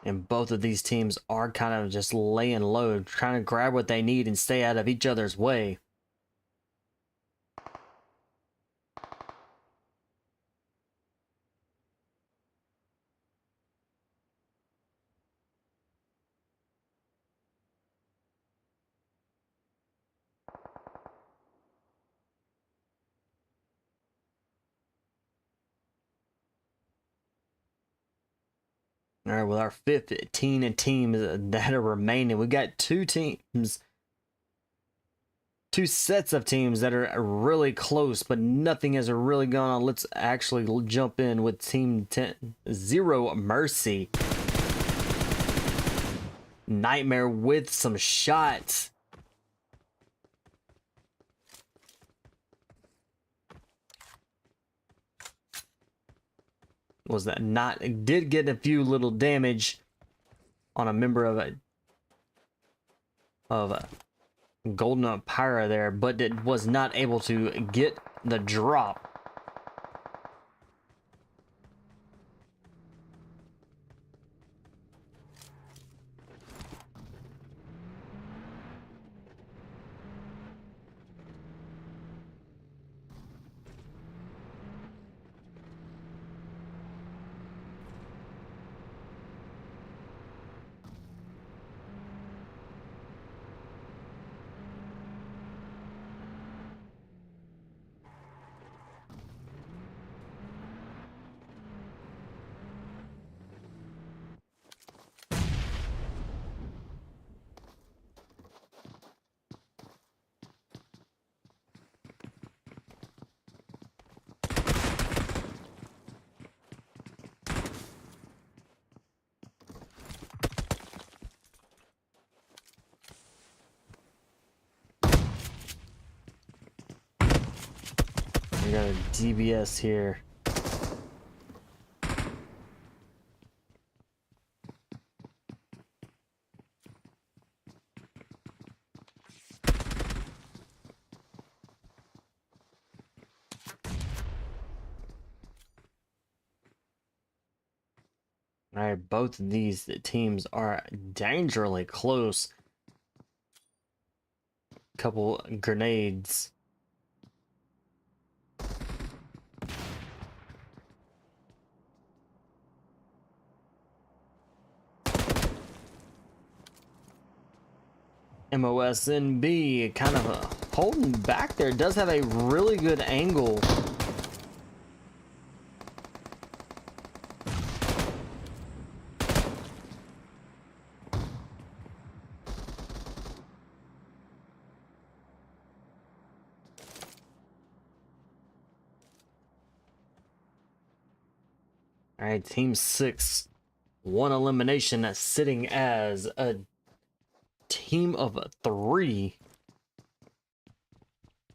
And both of these teams are kind of just laying low, trying to grab what they need and stay out of each other's way. All right, with our 15 teams that are remaining, we got 2 sets of teams that are really close, but nothing has really gone on. Let's actually jump in with Team 10, Zero Mercy. Nightmare with some shots. Was that not? It did get a few little damage on a member of a Golden Pyra there, but it was not able to get the drop. We got a DBS here. All right, both of these teams are dangerously close. Couple grenades. MOSNB kind of holding back there. Does have a really good angle. All right, Team 6, 1 elimination, sitting as a team of 3.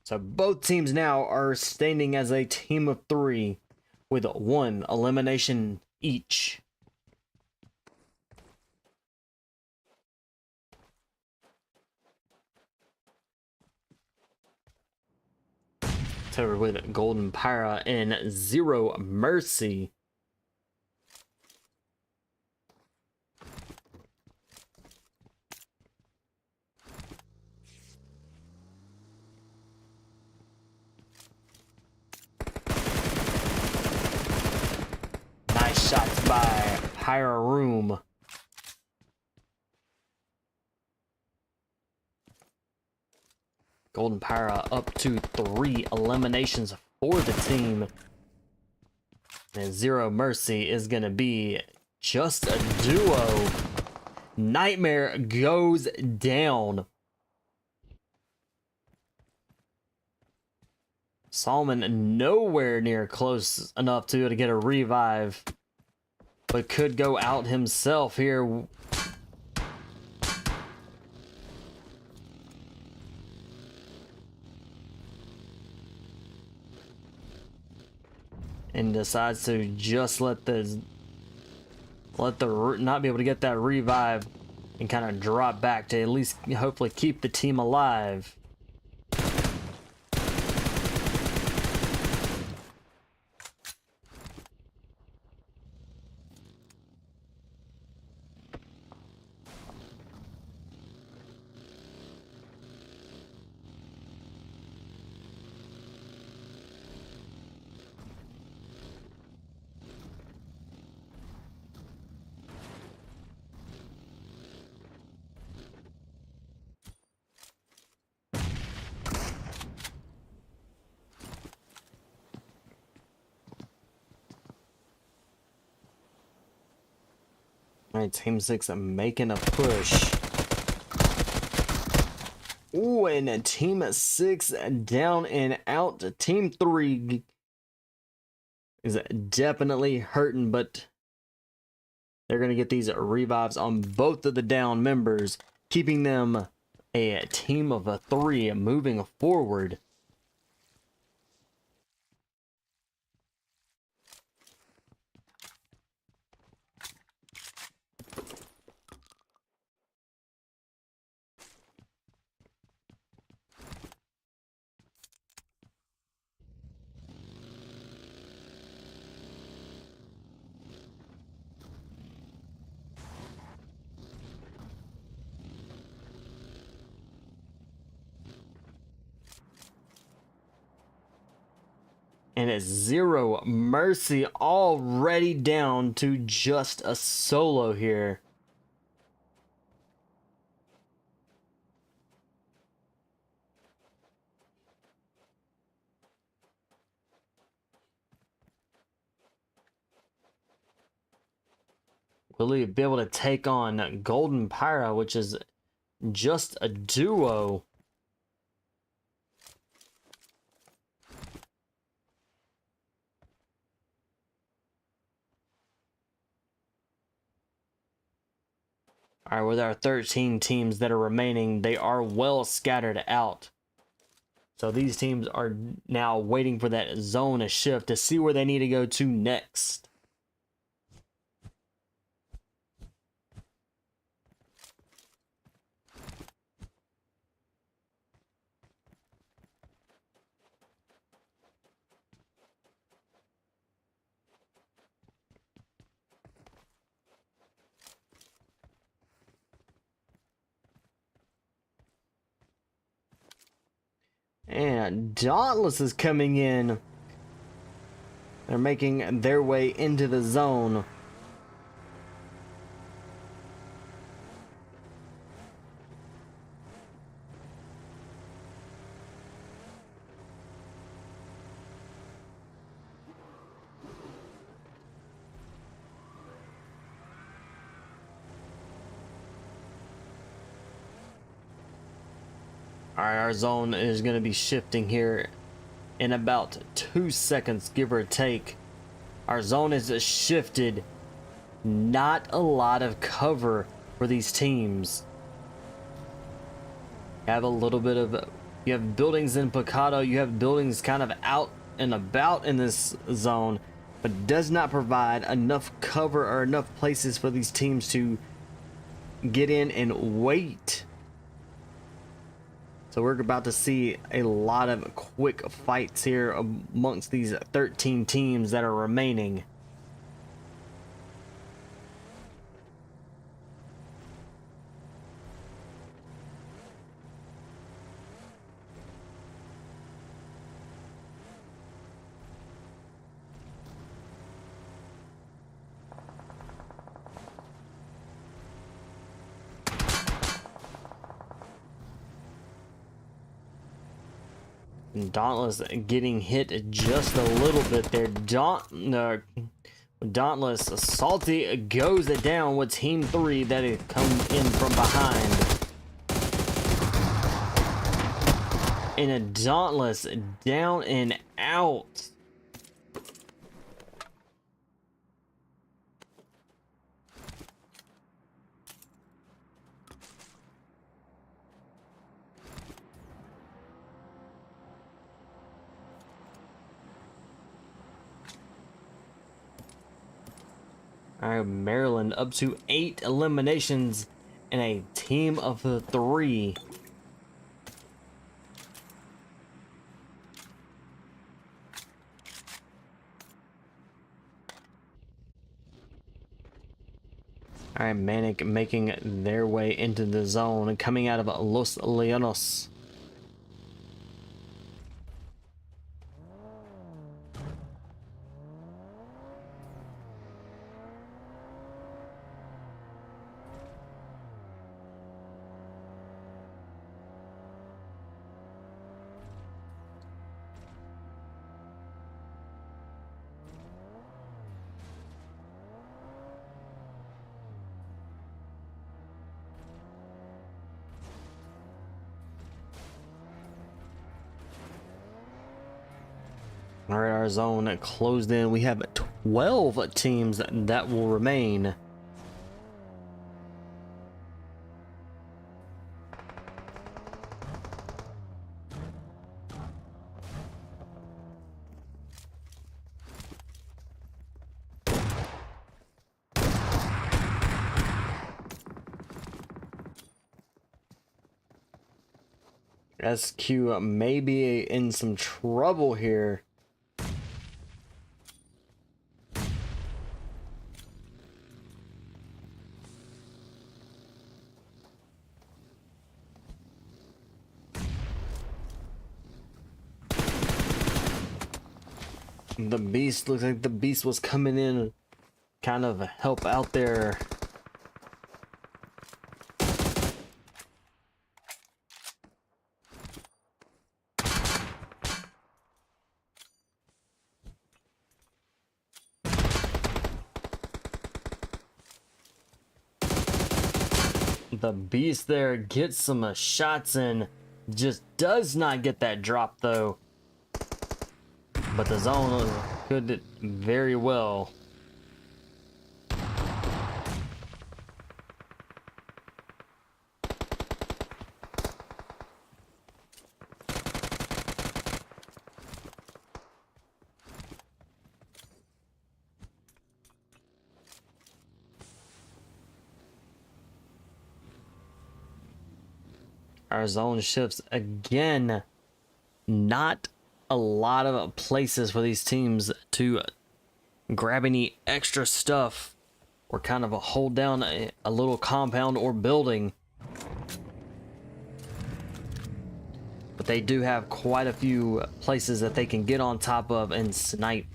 So both teams now are standing as a team of 3 with 1 elimination each. over with Golden Pyra and Zero Mercy. Nice shots by Pyra Room. Golden Pyra up to 3 eliminations for the team. And Zero Mercy is going to be just a duo. Nightmare goes down. Solomon nowhere near close enough to get a revive, but could go out himself here. And decides to just let the not be able to get that revive and kind of drop back to at least hopefully keep the team alive. All right, Team 6 making a push. Ooh, and Team 6 down and out. Team 3 is definitely hurting, but they're going to get these revives on both of the down members, keeping them a team of 3 moving forward. And it's Zero Mercy already down to just a solo here. Will he be able to take on Golden Pyra, which is just a duo? All right, with our 13 teams that are remaining, they are well scattered out. So these teams are now waiting for that zone shift to see where they need to go to next. And Dauntless is coming in. They're making their way into the zone. Alright, our zone is going to be shifting here in about 2 seconds, give or take. Our zone is shifted. Not a lot of cover for these teams. You have a little bit of... You have buildings in Picado. You have buildings kind of out and about in this zone, but does not provide enough cover or enough places for these teams to get in and wait. So we're about to see a lot of quick fights here amongst these 13 teams that are remaining. Dauntless getting hit just a little bit there. Dauntless Salty goes it down with Team 3 that has come in from behind. And a Dauntless down and out. All right, Maryland up to 8 eliminations in a team of 3. All right, Manic making their way into the zone and coming out of Los Leonos. All right, our zone closed in. We have 12 teams that will remain. SQ may be in some trouble here. The Beast looks like the Beast was coming in, kind of help out there. The Beast there gets some shots in, just does not get that drop though. But the zone could very well. Our zone shifts again. Not a lot of places for these teams to grab any extra stuff or kind of hold down a little compound or building. But they do have quite a few places that they can get on top of and snipe.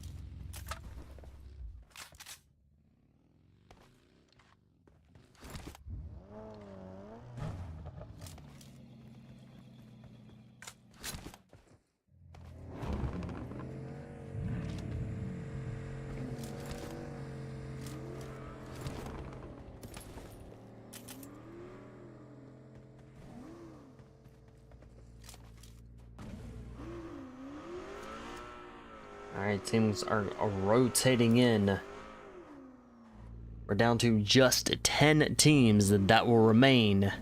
Alright, teams are rotating in. We're down to just 10 teams that will remain.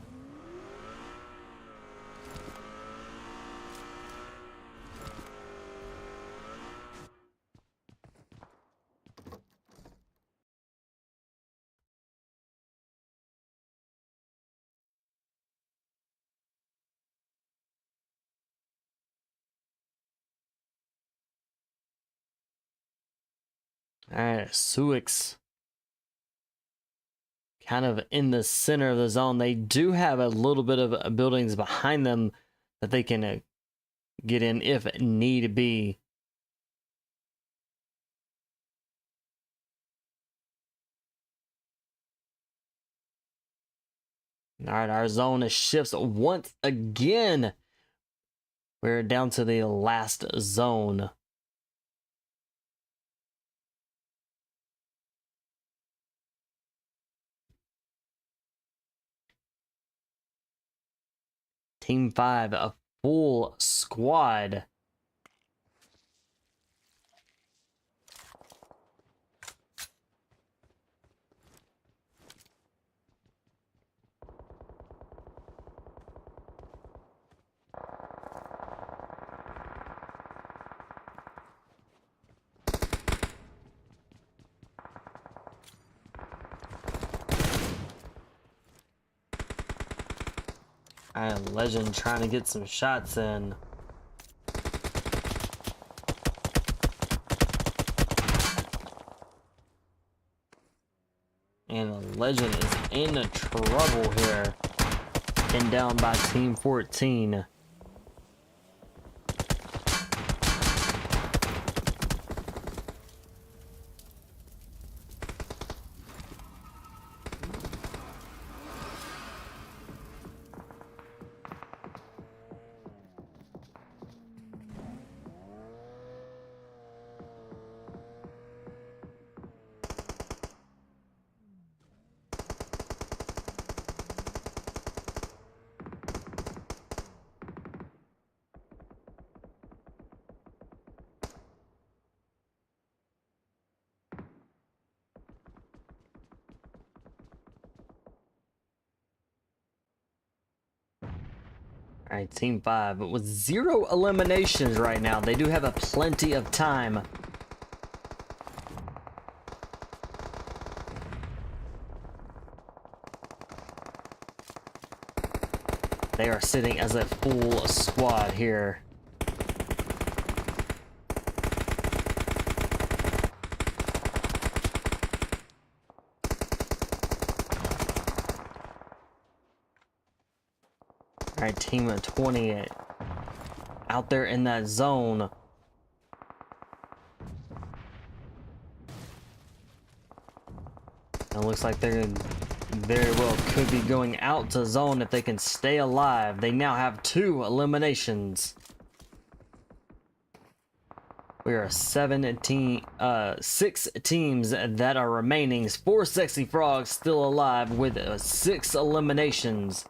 Alright, Suix kind of in the center of the zone. They do have a little bit of buildings behind them that they can get in if need be. All right, our zone shifts once again. We're down to the last zone. Team 5, a full squad. Legend trying to get some shots in. And Legend is in trouble here. And down by Team 14. Alright, Team 5, but with 0 eliminations right now, they do have a plenty of time. They are sitting as a full squad here. Alright, Team of 20 out there in that zone. It looks like they're very well could be going out to zone if they can stay alive. They now have 2 eliminations. We are 6 teams that are remaining. 4 Sexy Frogs still alive with 6 eliminations.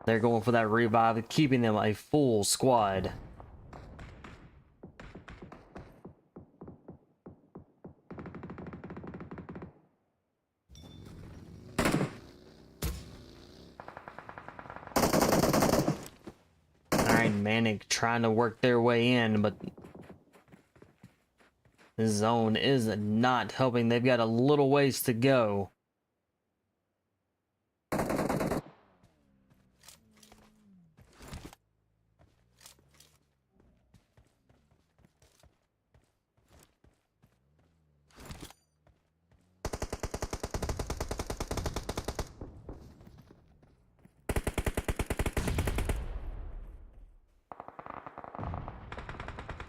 They're going for that revive, keeping them a full squad. Alright, Manic trying to work their way in, but the zone is not helping. They've got a little ways to go.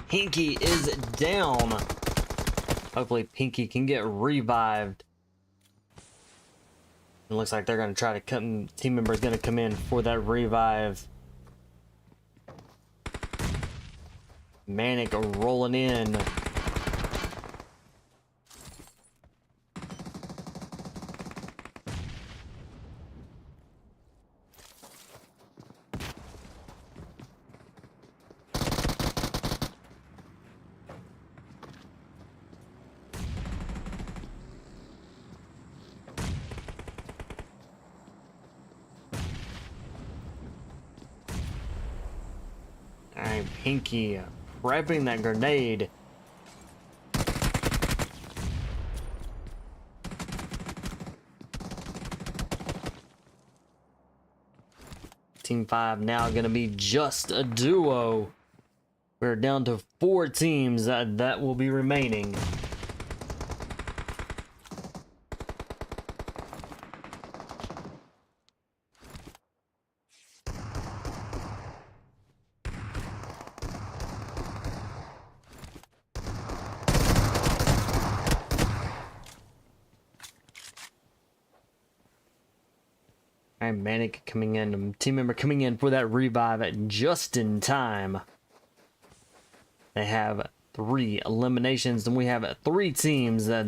Pinky is down. Hopefully Pinky can get revived. It looks like they're going to try to come. Team member's going to come in for that revive. Manic rolling in. Alright, Pinky prepping that grenade. Team 5 now going to be just a duo. We're down to 4 teams that will be remaining. All right, Manic coming in, team member coming in for that revive just in time. They have 3 eliminations, and we have 3 teams that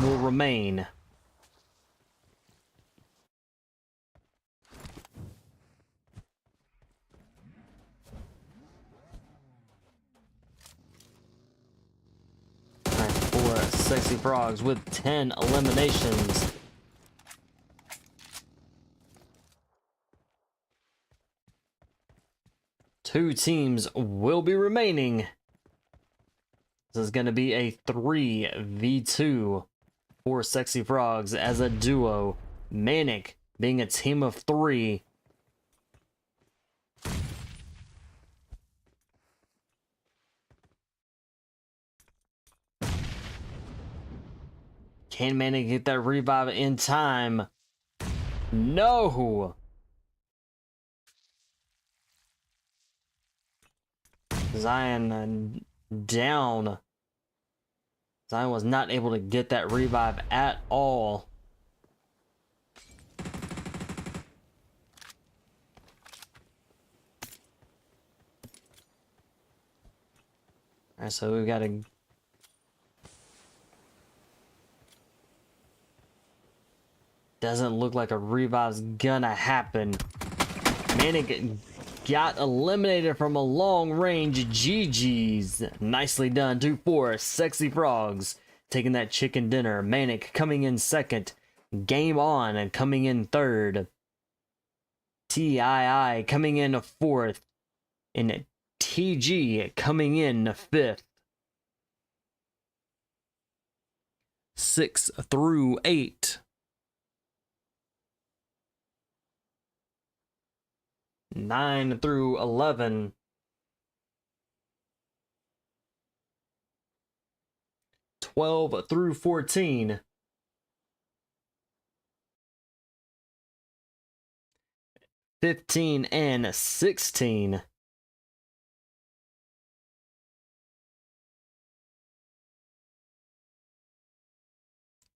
will remain. All right, 4 Sexy Frogs with 10 eliminations. Two teams will be remaining. This is going to be a 3v2 for Sexy Frogs as a duo. Manic being a team of 3. Can Manic get that revive in time? No! Zion down. Zion was not able to get that revive at all. Alright, so we've got a... Doesn't look like a revive's gonna happen. Manic got eliminated from a long range. GG's. Nicely done. 2-4. Sexy Frogs taking that chicken dinner. Manic coming in second. Game On and coming in third. TII coming in fourth. And TG coming in fifth. 6 through 8. 9 through 11. 12 through 14. 15 and 16.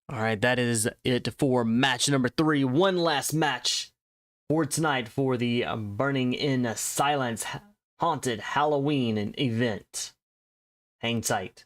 All right, that is it for match number 3. One last match for tonight for the Burning in Silence Haunted Halloween event. Hang tight.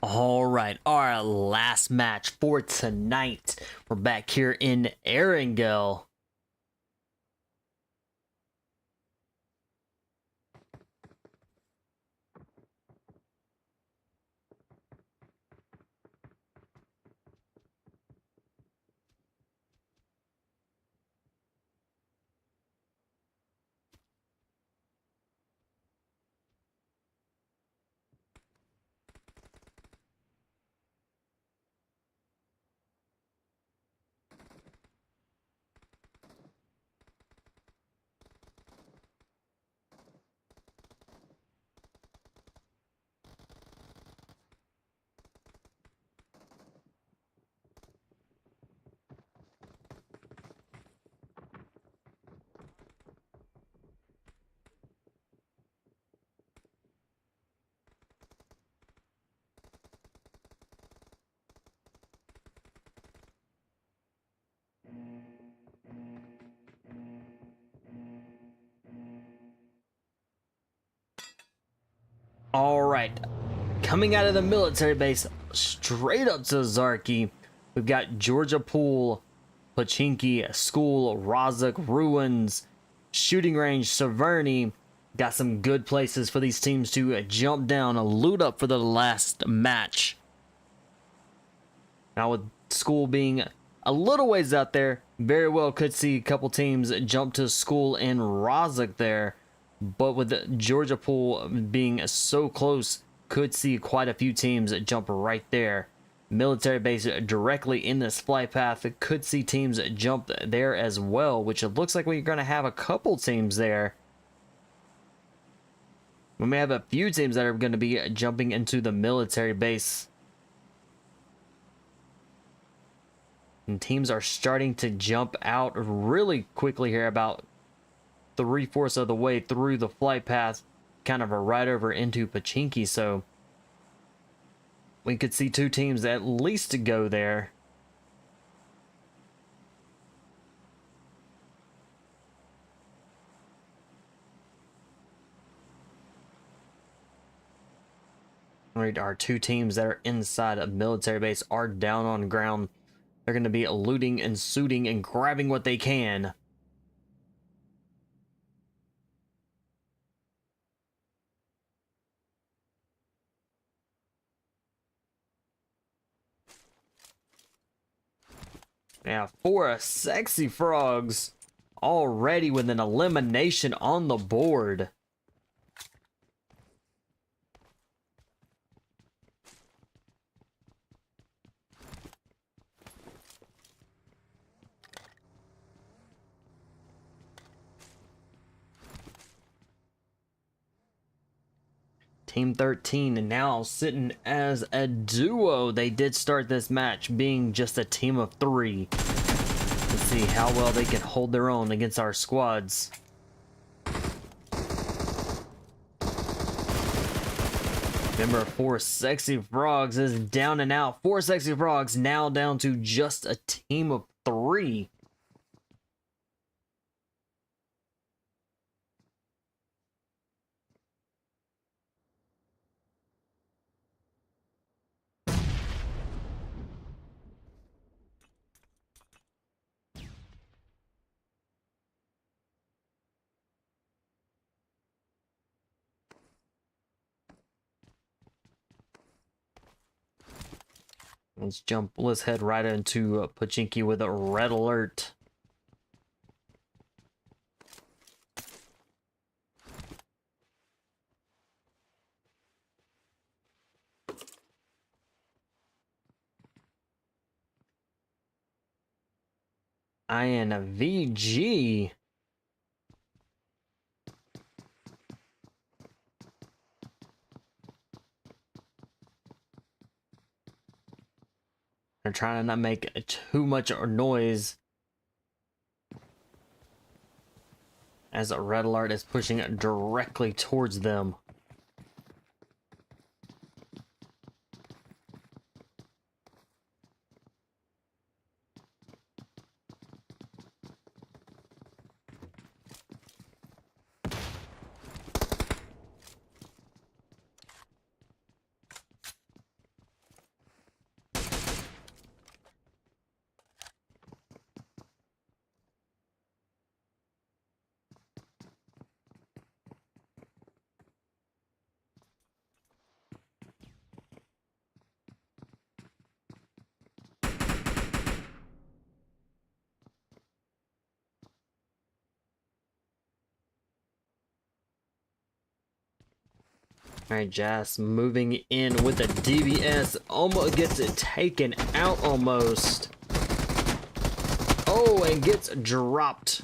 All right, our last match for tonight. We're back here in Erangel. All right, coming out of the military base, straight up to Zarki, we've got Georgia Pool, Pochinki School, Rozhok Ruins, Shooting Range, Severny. Got some good places for these teams to jump down and loot up for the last match. Now with School being a little ways out there, very well could see a couple teams jump to School in Rozhok there. But with Georgia Pool being so close, could see quite a few teams jump right there. Military base directly in this flight path, could see teams jump there as well, which it looks like we're going to have a couple teams there. We may have a few teams that are going to be jumping into the military base. And teams are starting to jump out really quickly here, about 3/4 of the way through the flight path, kind of a right over into Pochinki, so we could see two teams at least go there. Right, our two teams that are inside a military base are down on ground. They're going to be looting and shooting and grabbing what they can. Now, for a Sexy Frogs, already with an elimination on the board. Team 13 now sitting as a duo. They did start this match being just a team of 3. Let's see how well they can hold their own against our squads. Remember, 4 Sexy Frogs is down and out. 4 Sexy Frogs now down to just a team of 3. Let's head right into Pochinki with a red alert. INVG. They're trying to not make too much noise as a red alert is pushing directly towards them. All right, Jazz moving in with a DBS. Almost gets it taken out almost. Oh, and gets dropped.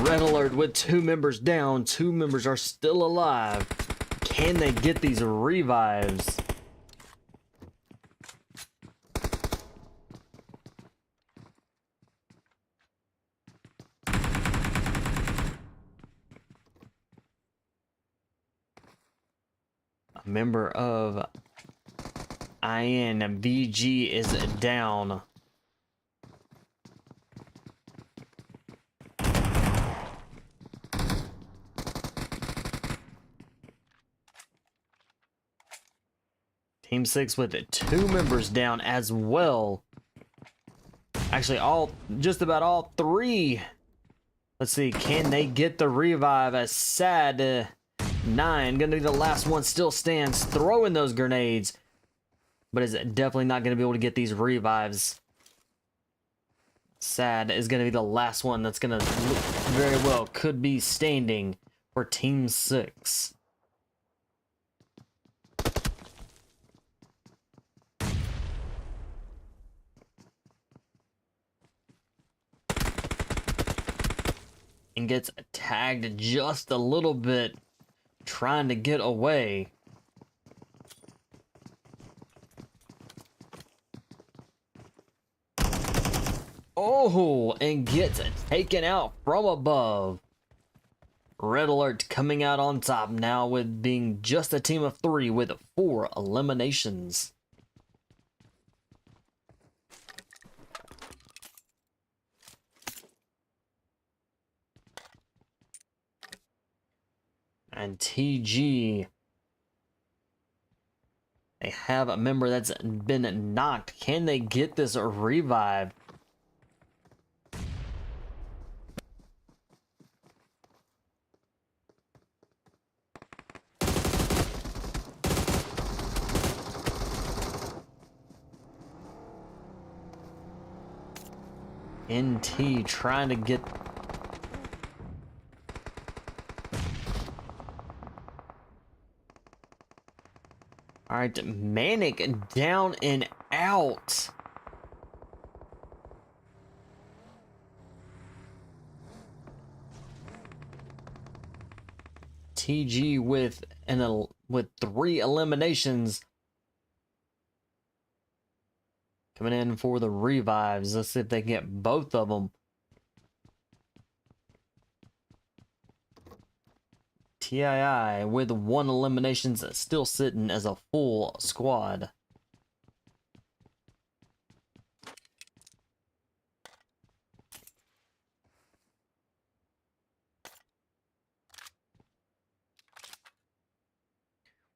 Red alert with 2 members down. 2 members are still alive. Can they get these revives? A member of INVG is down. Team 6 with 2 members down as well. Actually, just about all 3. Let's see, can they get the revive? As Sad 9, gonna be the last one, still stands, throwing those grenades, but is definitely not gonna be able to get these revives. Sad is gonna be the last one that's gonna look very well could be standing for Team 6. And gets tagged just a little bit, trying to get away. Oh, and gets taken out from above. Red alert coming out on top now with being just a team of 3 with 4 eliminations. And TG, they have a member that's been knocked. Can they get this revive? NT trying to get... All right, Manic down and out. TG with 3 eliminations. Coming in for the revives. Let's see if they can get both of them. TII with 1 eliminations, still sitting as a full squad.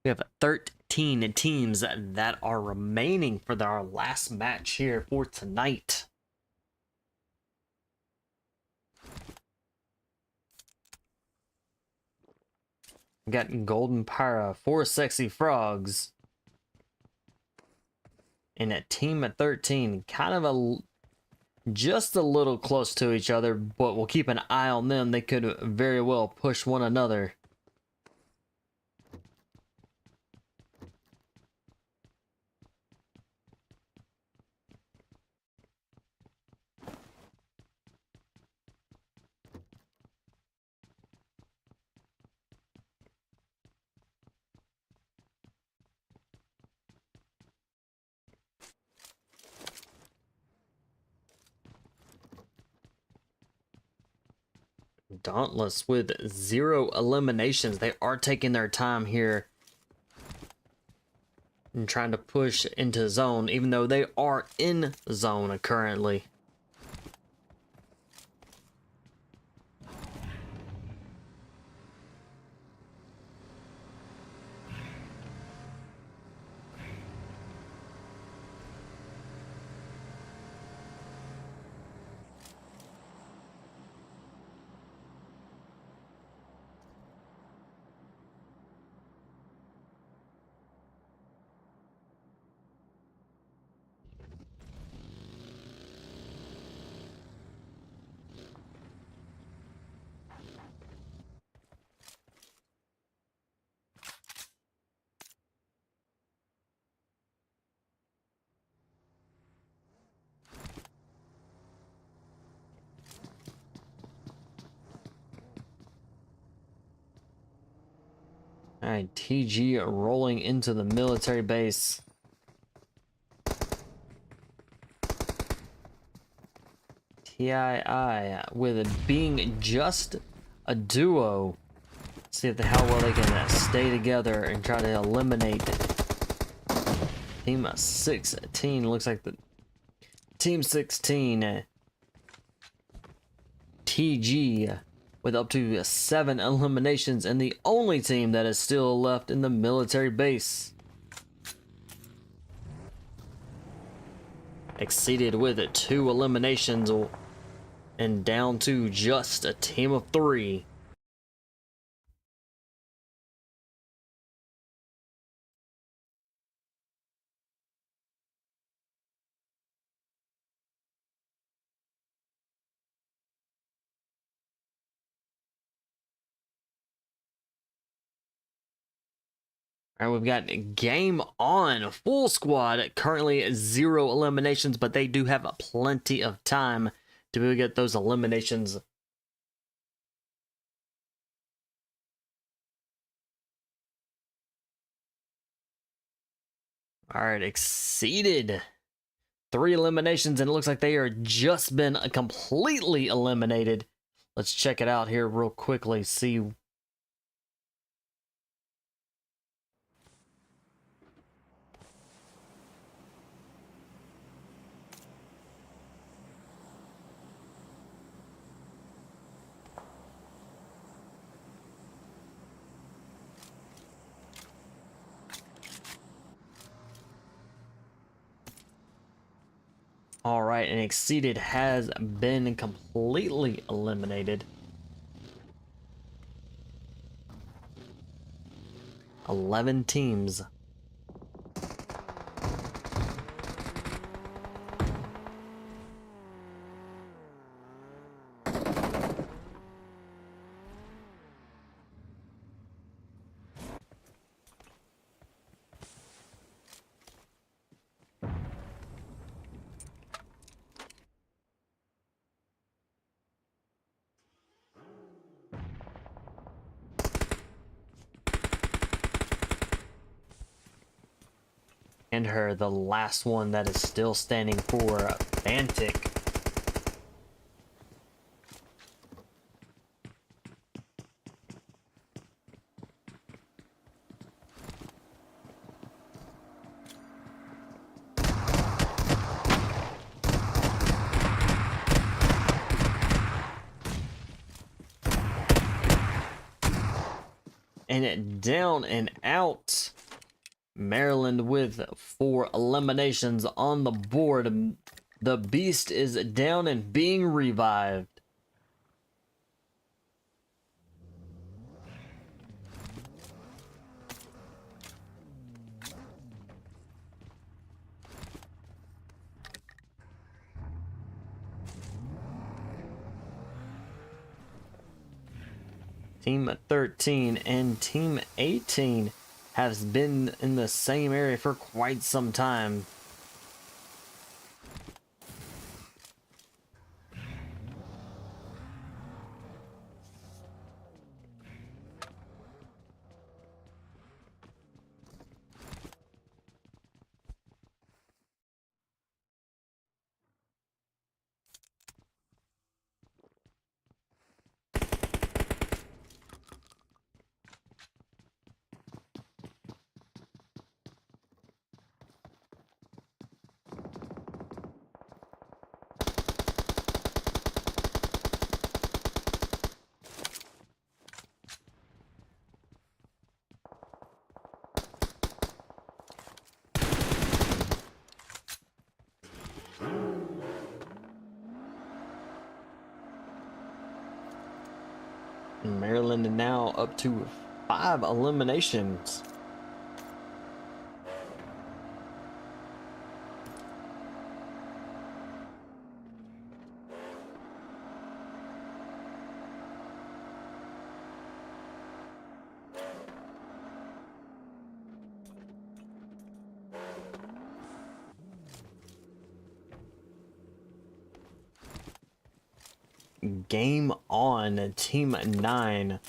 We have 13 teams that are remaining for our last match here for tonight. We got Golden Pyra, 4 Sexy Frogs, and a team at 13, kind of just a little close to each other, but we'll keep an eye on them. They could very well push one another. Dauntless with 0 eliminations. They are taking their time here and trying to push into zone, even though they are in zone currently. Alright, TG rolling into the military base. TII with it being just a duo. See if how well they can stay together and try to eliminate Team 16. Looks like the Team 16 TG with up to 7 eliminations and the only team that is still left in the military base. Exceeded with 2 eliminations and down to just a team of 3. All right, we've got Game On, full squad, currently 0 eliminations, but they do have plenty of time to be able to get those eliminations. All right, exceeded 3 eliminations, and it looks like they are just been completely eliminated. Let's check it out here real quickly, see. All right, and Exceeded has been completely eliminated. 11 teams. And her, the last one that is still standing for Fantic. And it down and out. Maryland with 4 eliminations on the board. The Beast is down and being revived. Team 13 and Team 18 has been in the same area for quite some time. Maryland now up to 5 eliminations. Game On, Team 9.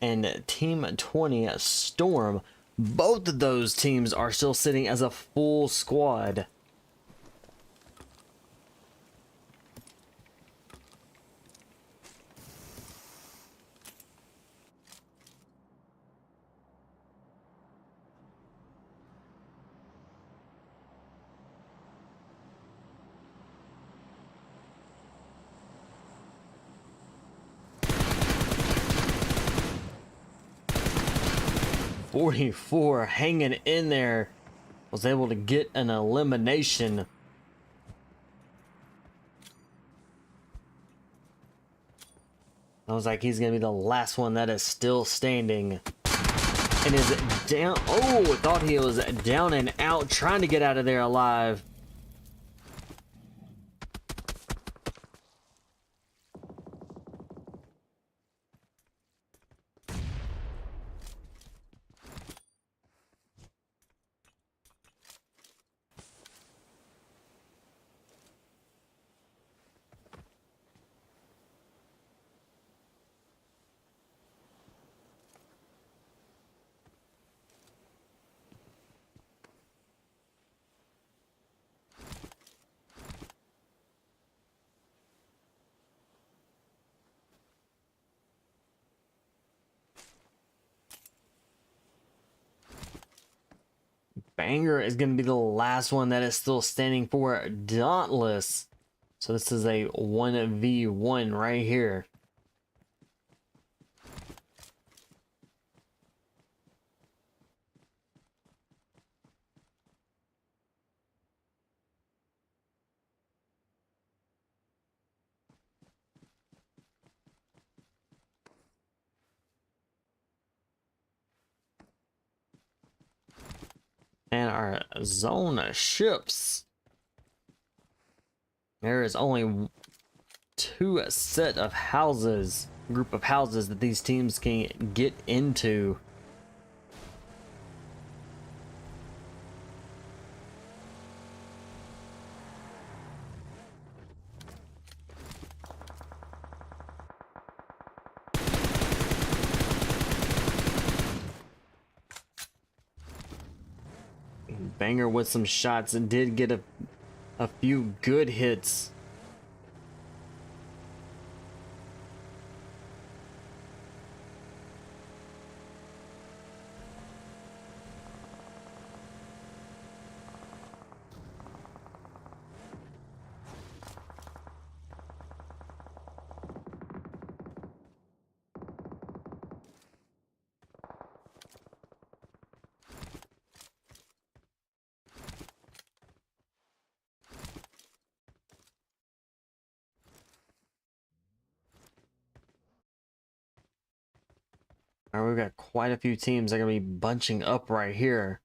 and Team 20 Storm. Both of those teams are still sitting as a full squad. .44 hanging in there, was able to get an elimination. I was like, he's gonna be the last one that is still standing and is down. Oh, thought he was down and out, trying to get out of there alive. Banger is going to be the last one that is still standing for Dauntless. So this is a 1v1 right here. And our zone ships. There is only two set of houses, group of houses that these teams can get into. Banger with some shots and did get a few good hits. All right, we've got quite a few teams that are going to be bunching up right here.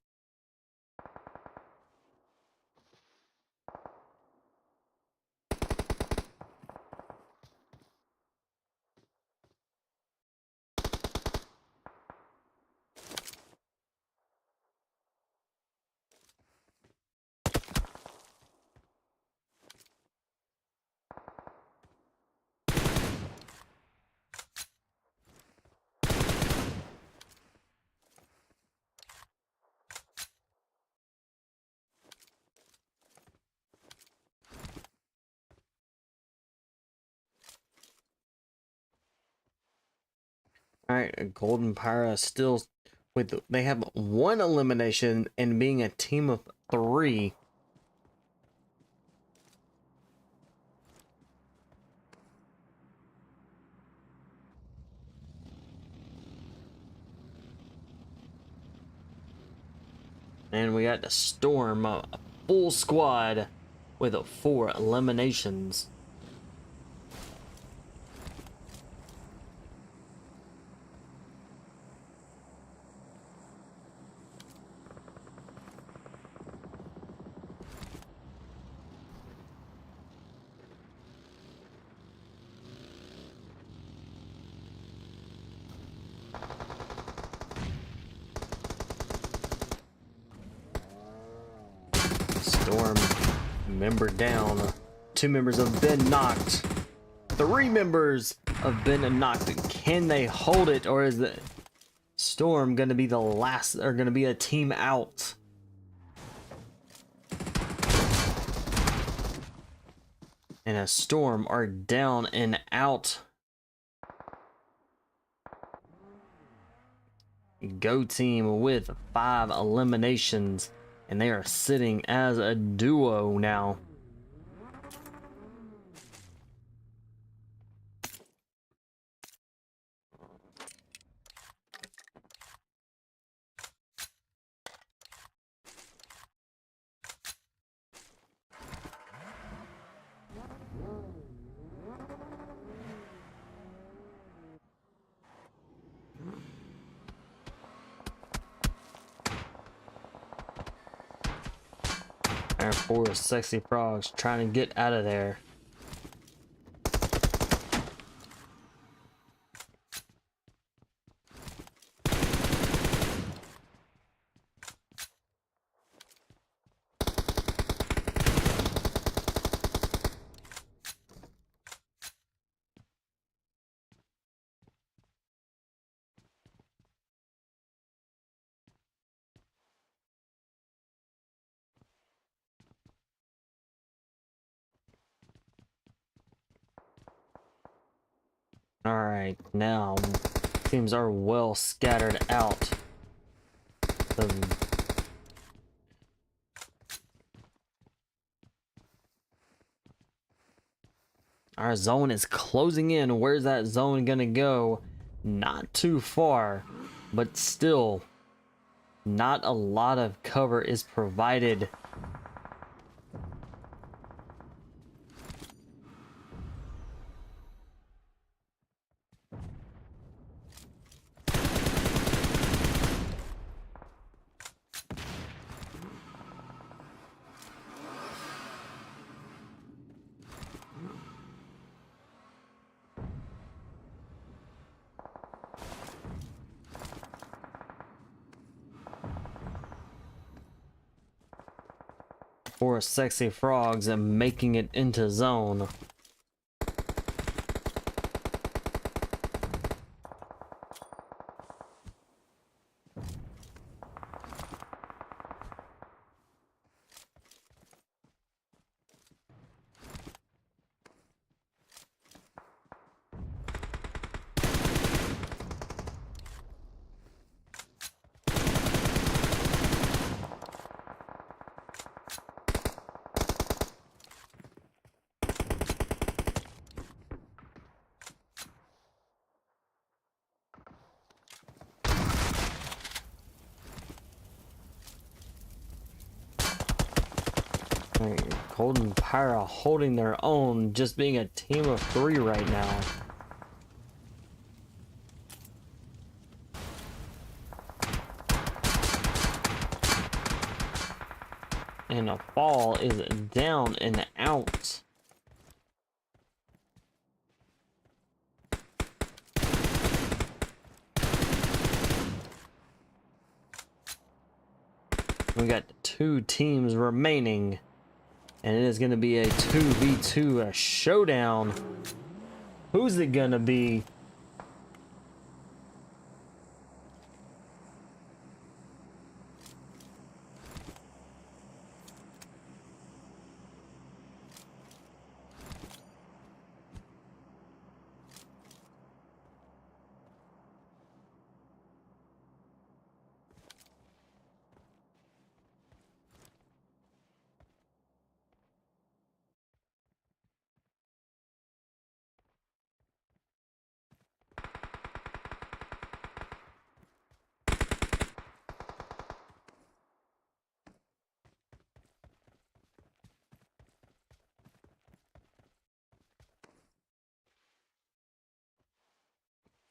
All right, Golden Pyra still with they have one elimination and being a team of 3. And we got the Storm, a full squad with 4 eliminations. Storm member down. 2 members have been knocked. 3 members have been knocked. Can they hold it, or is the Storm gonna be the last, or gonna be a team out? And a Storm are down and out. Go Team with 5 eliminations, and they are sitting as a duo now. There, 4 Sexy Frogs trying to get out of there. Alright, now teams are well scattered out. Our zone is closing in. Where's that zone gonna go? Not too far, but still not a lot of cover is provided. For Sexy Frogs and making it into zone. Golden Pyra holding their own, just being a team of 3 right now. And a fall is down and out. We got 2 teams remaining. And it is going to be a 2v2, a showdown. Who's it going to be?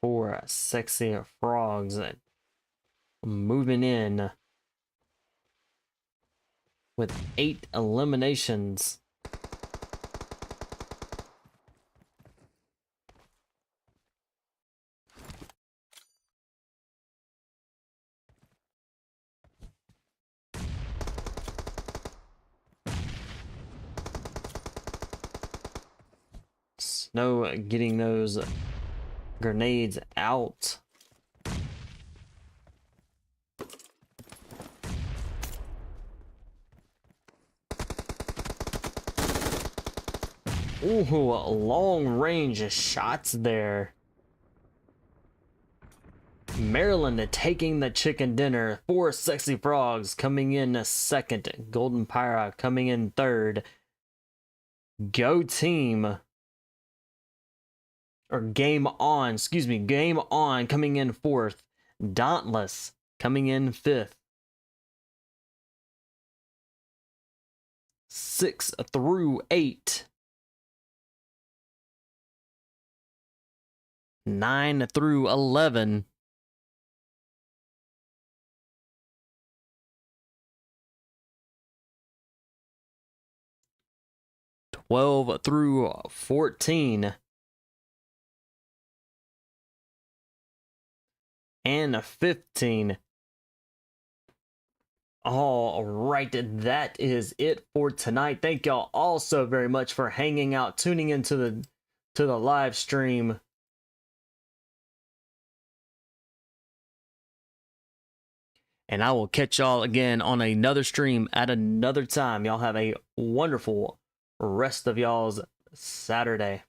For Sexy Frogs moving in with 8 eliminations. Snow getting those grenades out. Ooh, long range shots there. Maryland taking the chicken dinner. 4 Sexy Frogs coming in second. Golden Pyra coming in third. Go team. Or Game On, excuse me. Game On coming in fourth. Dauntless coming in fifth. 6 through 8. 9 through 11. 12 through 14. And 15. All right, that is it for tonight. Thank y'all all so very much for hanging out, tuning into the live stream. And I will catch y'all again on another stream at another time. Y'all have a wonderful rest of y'all's Saturday.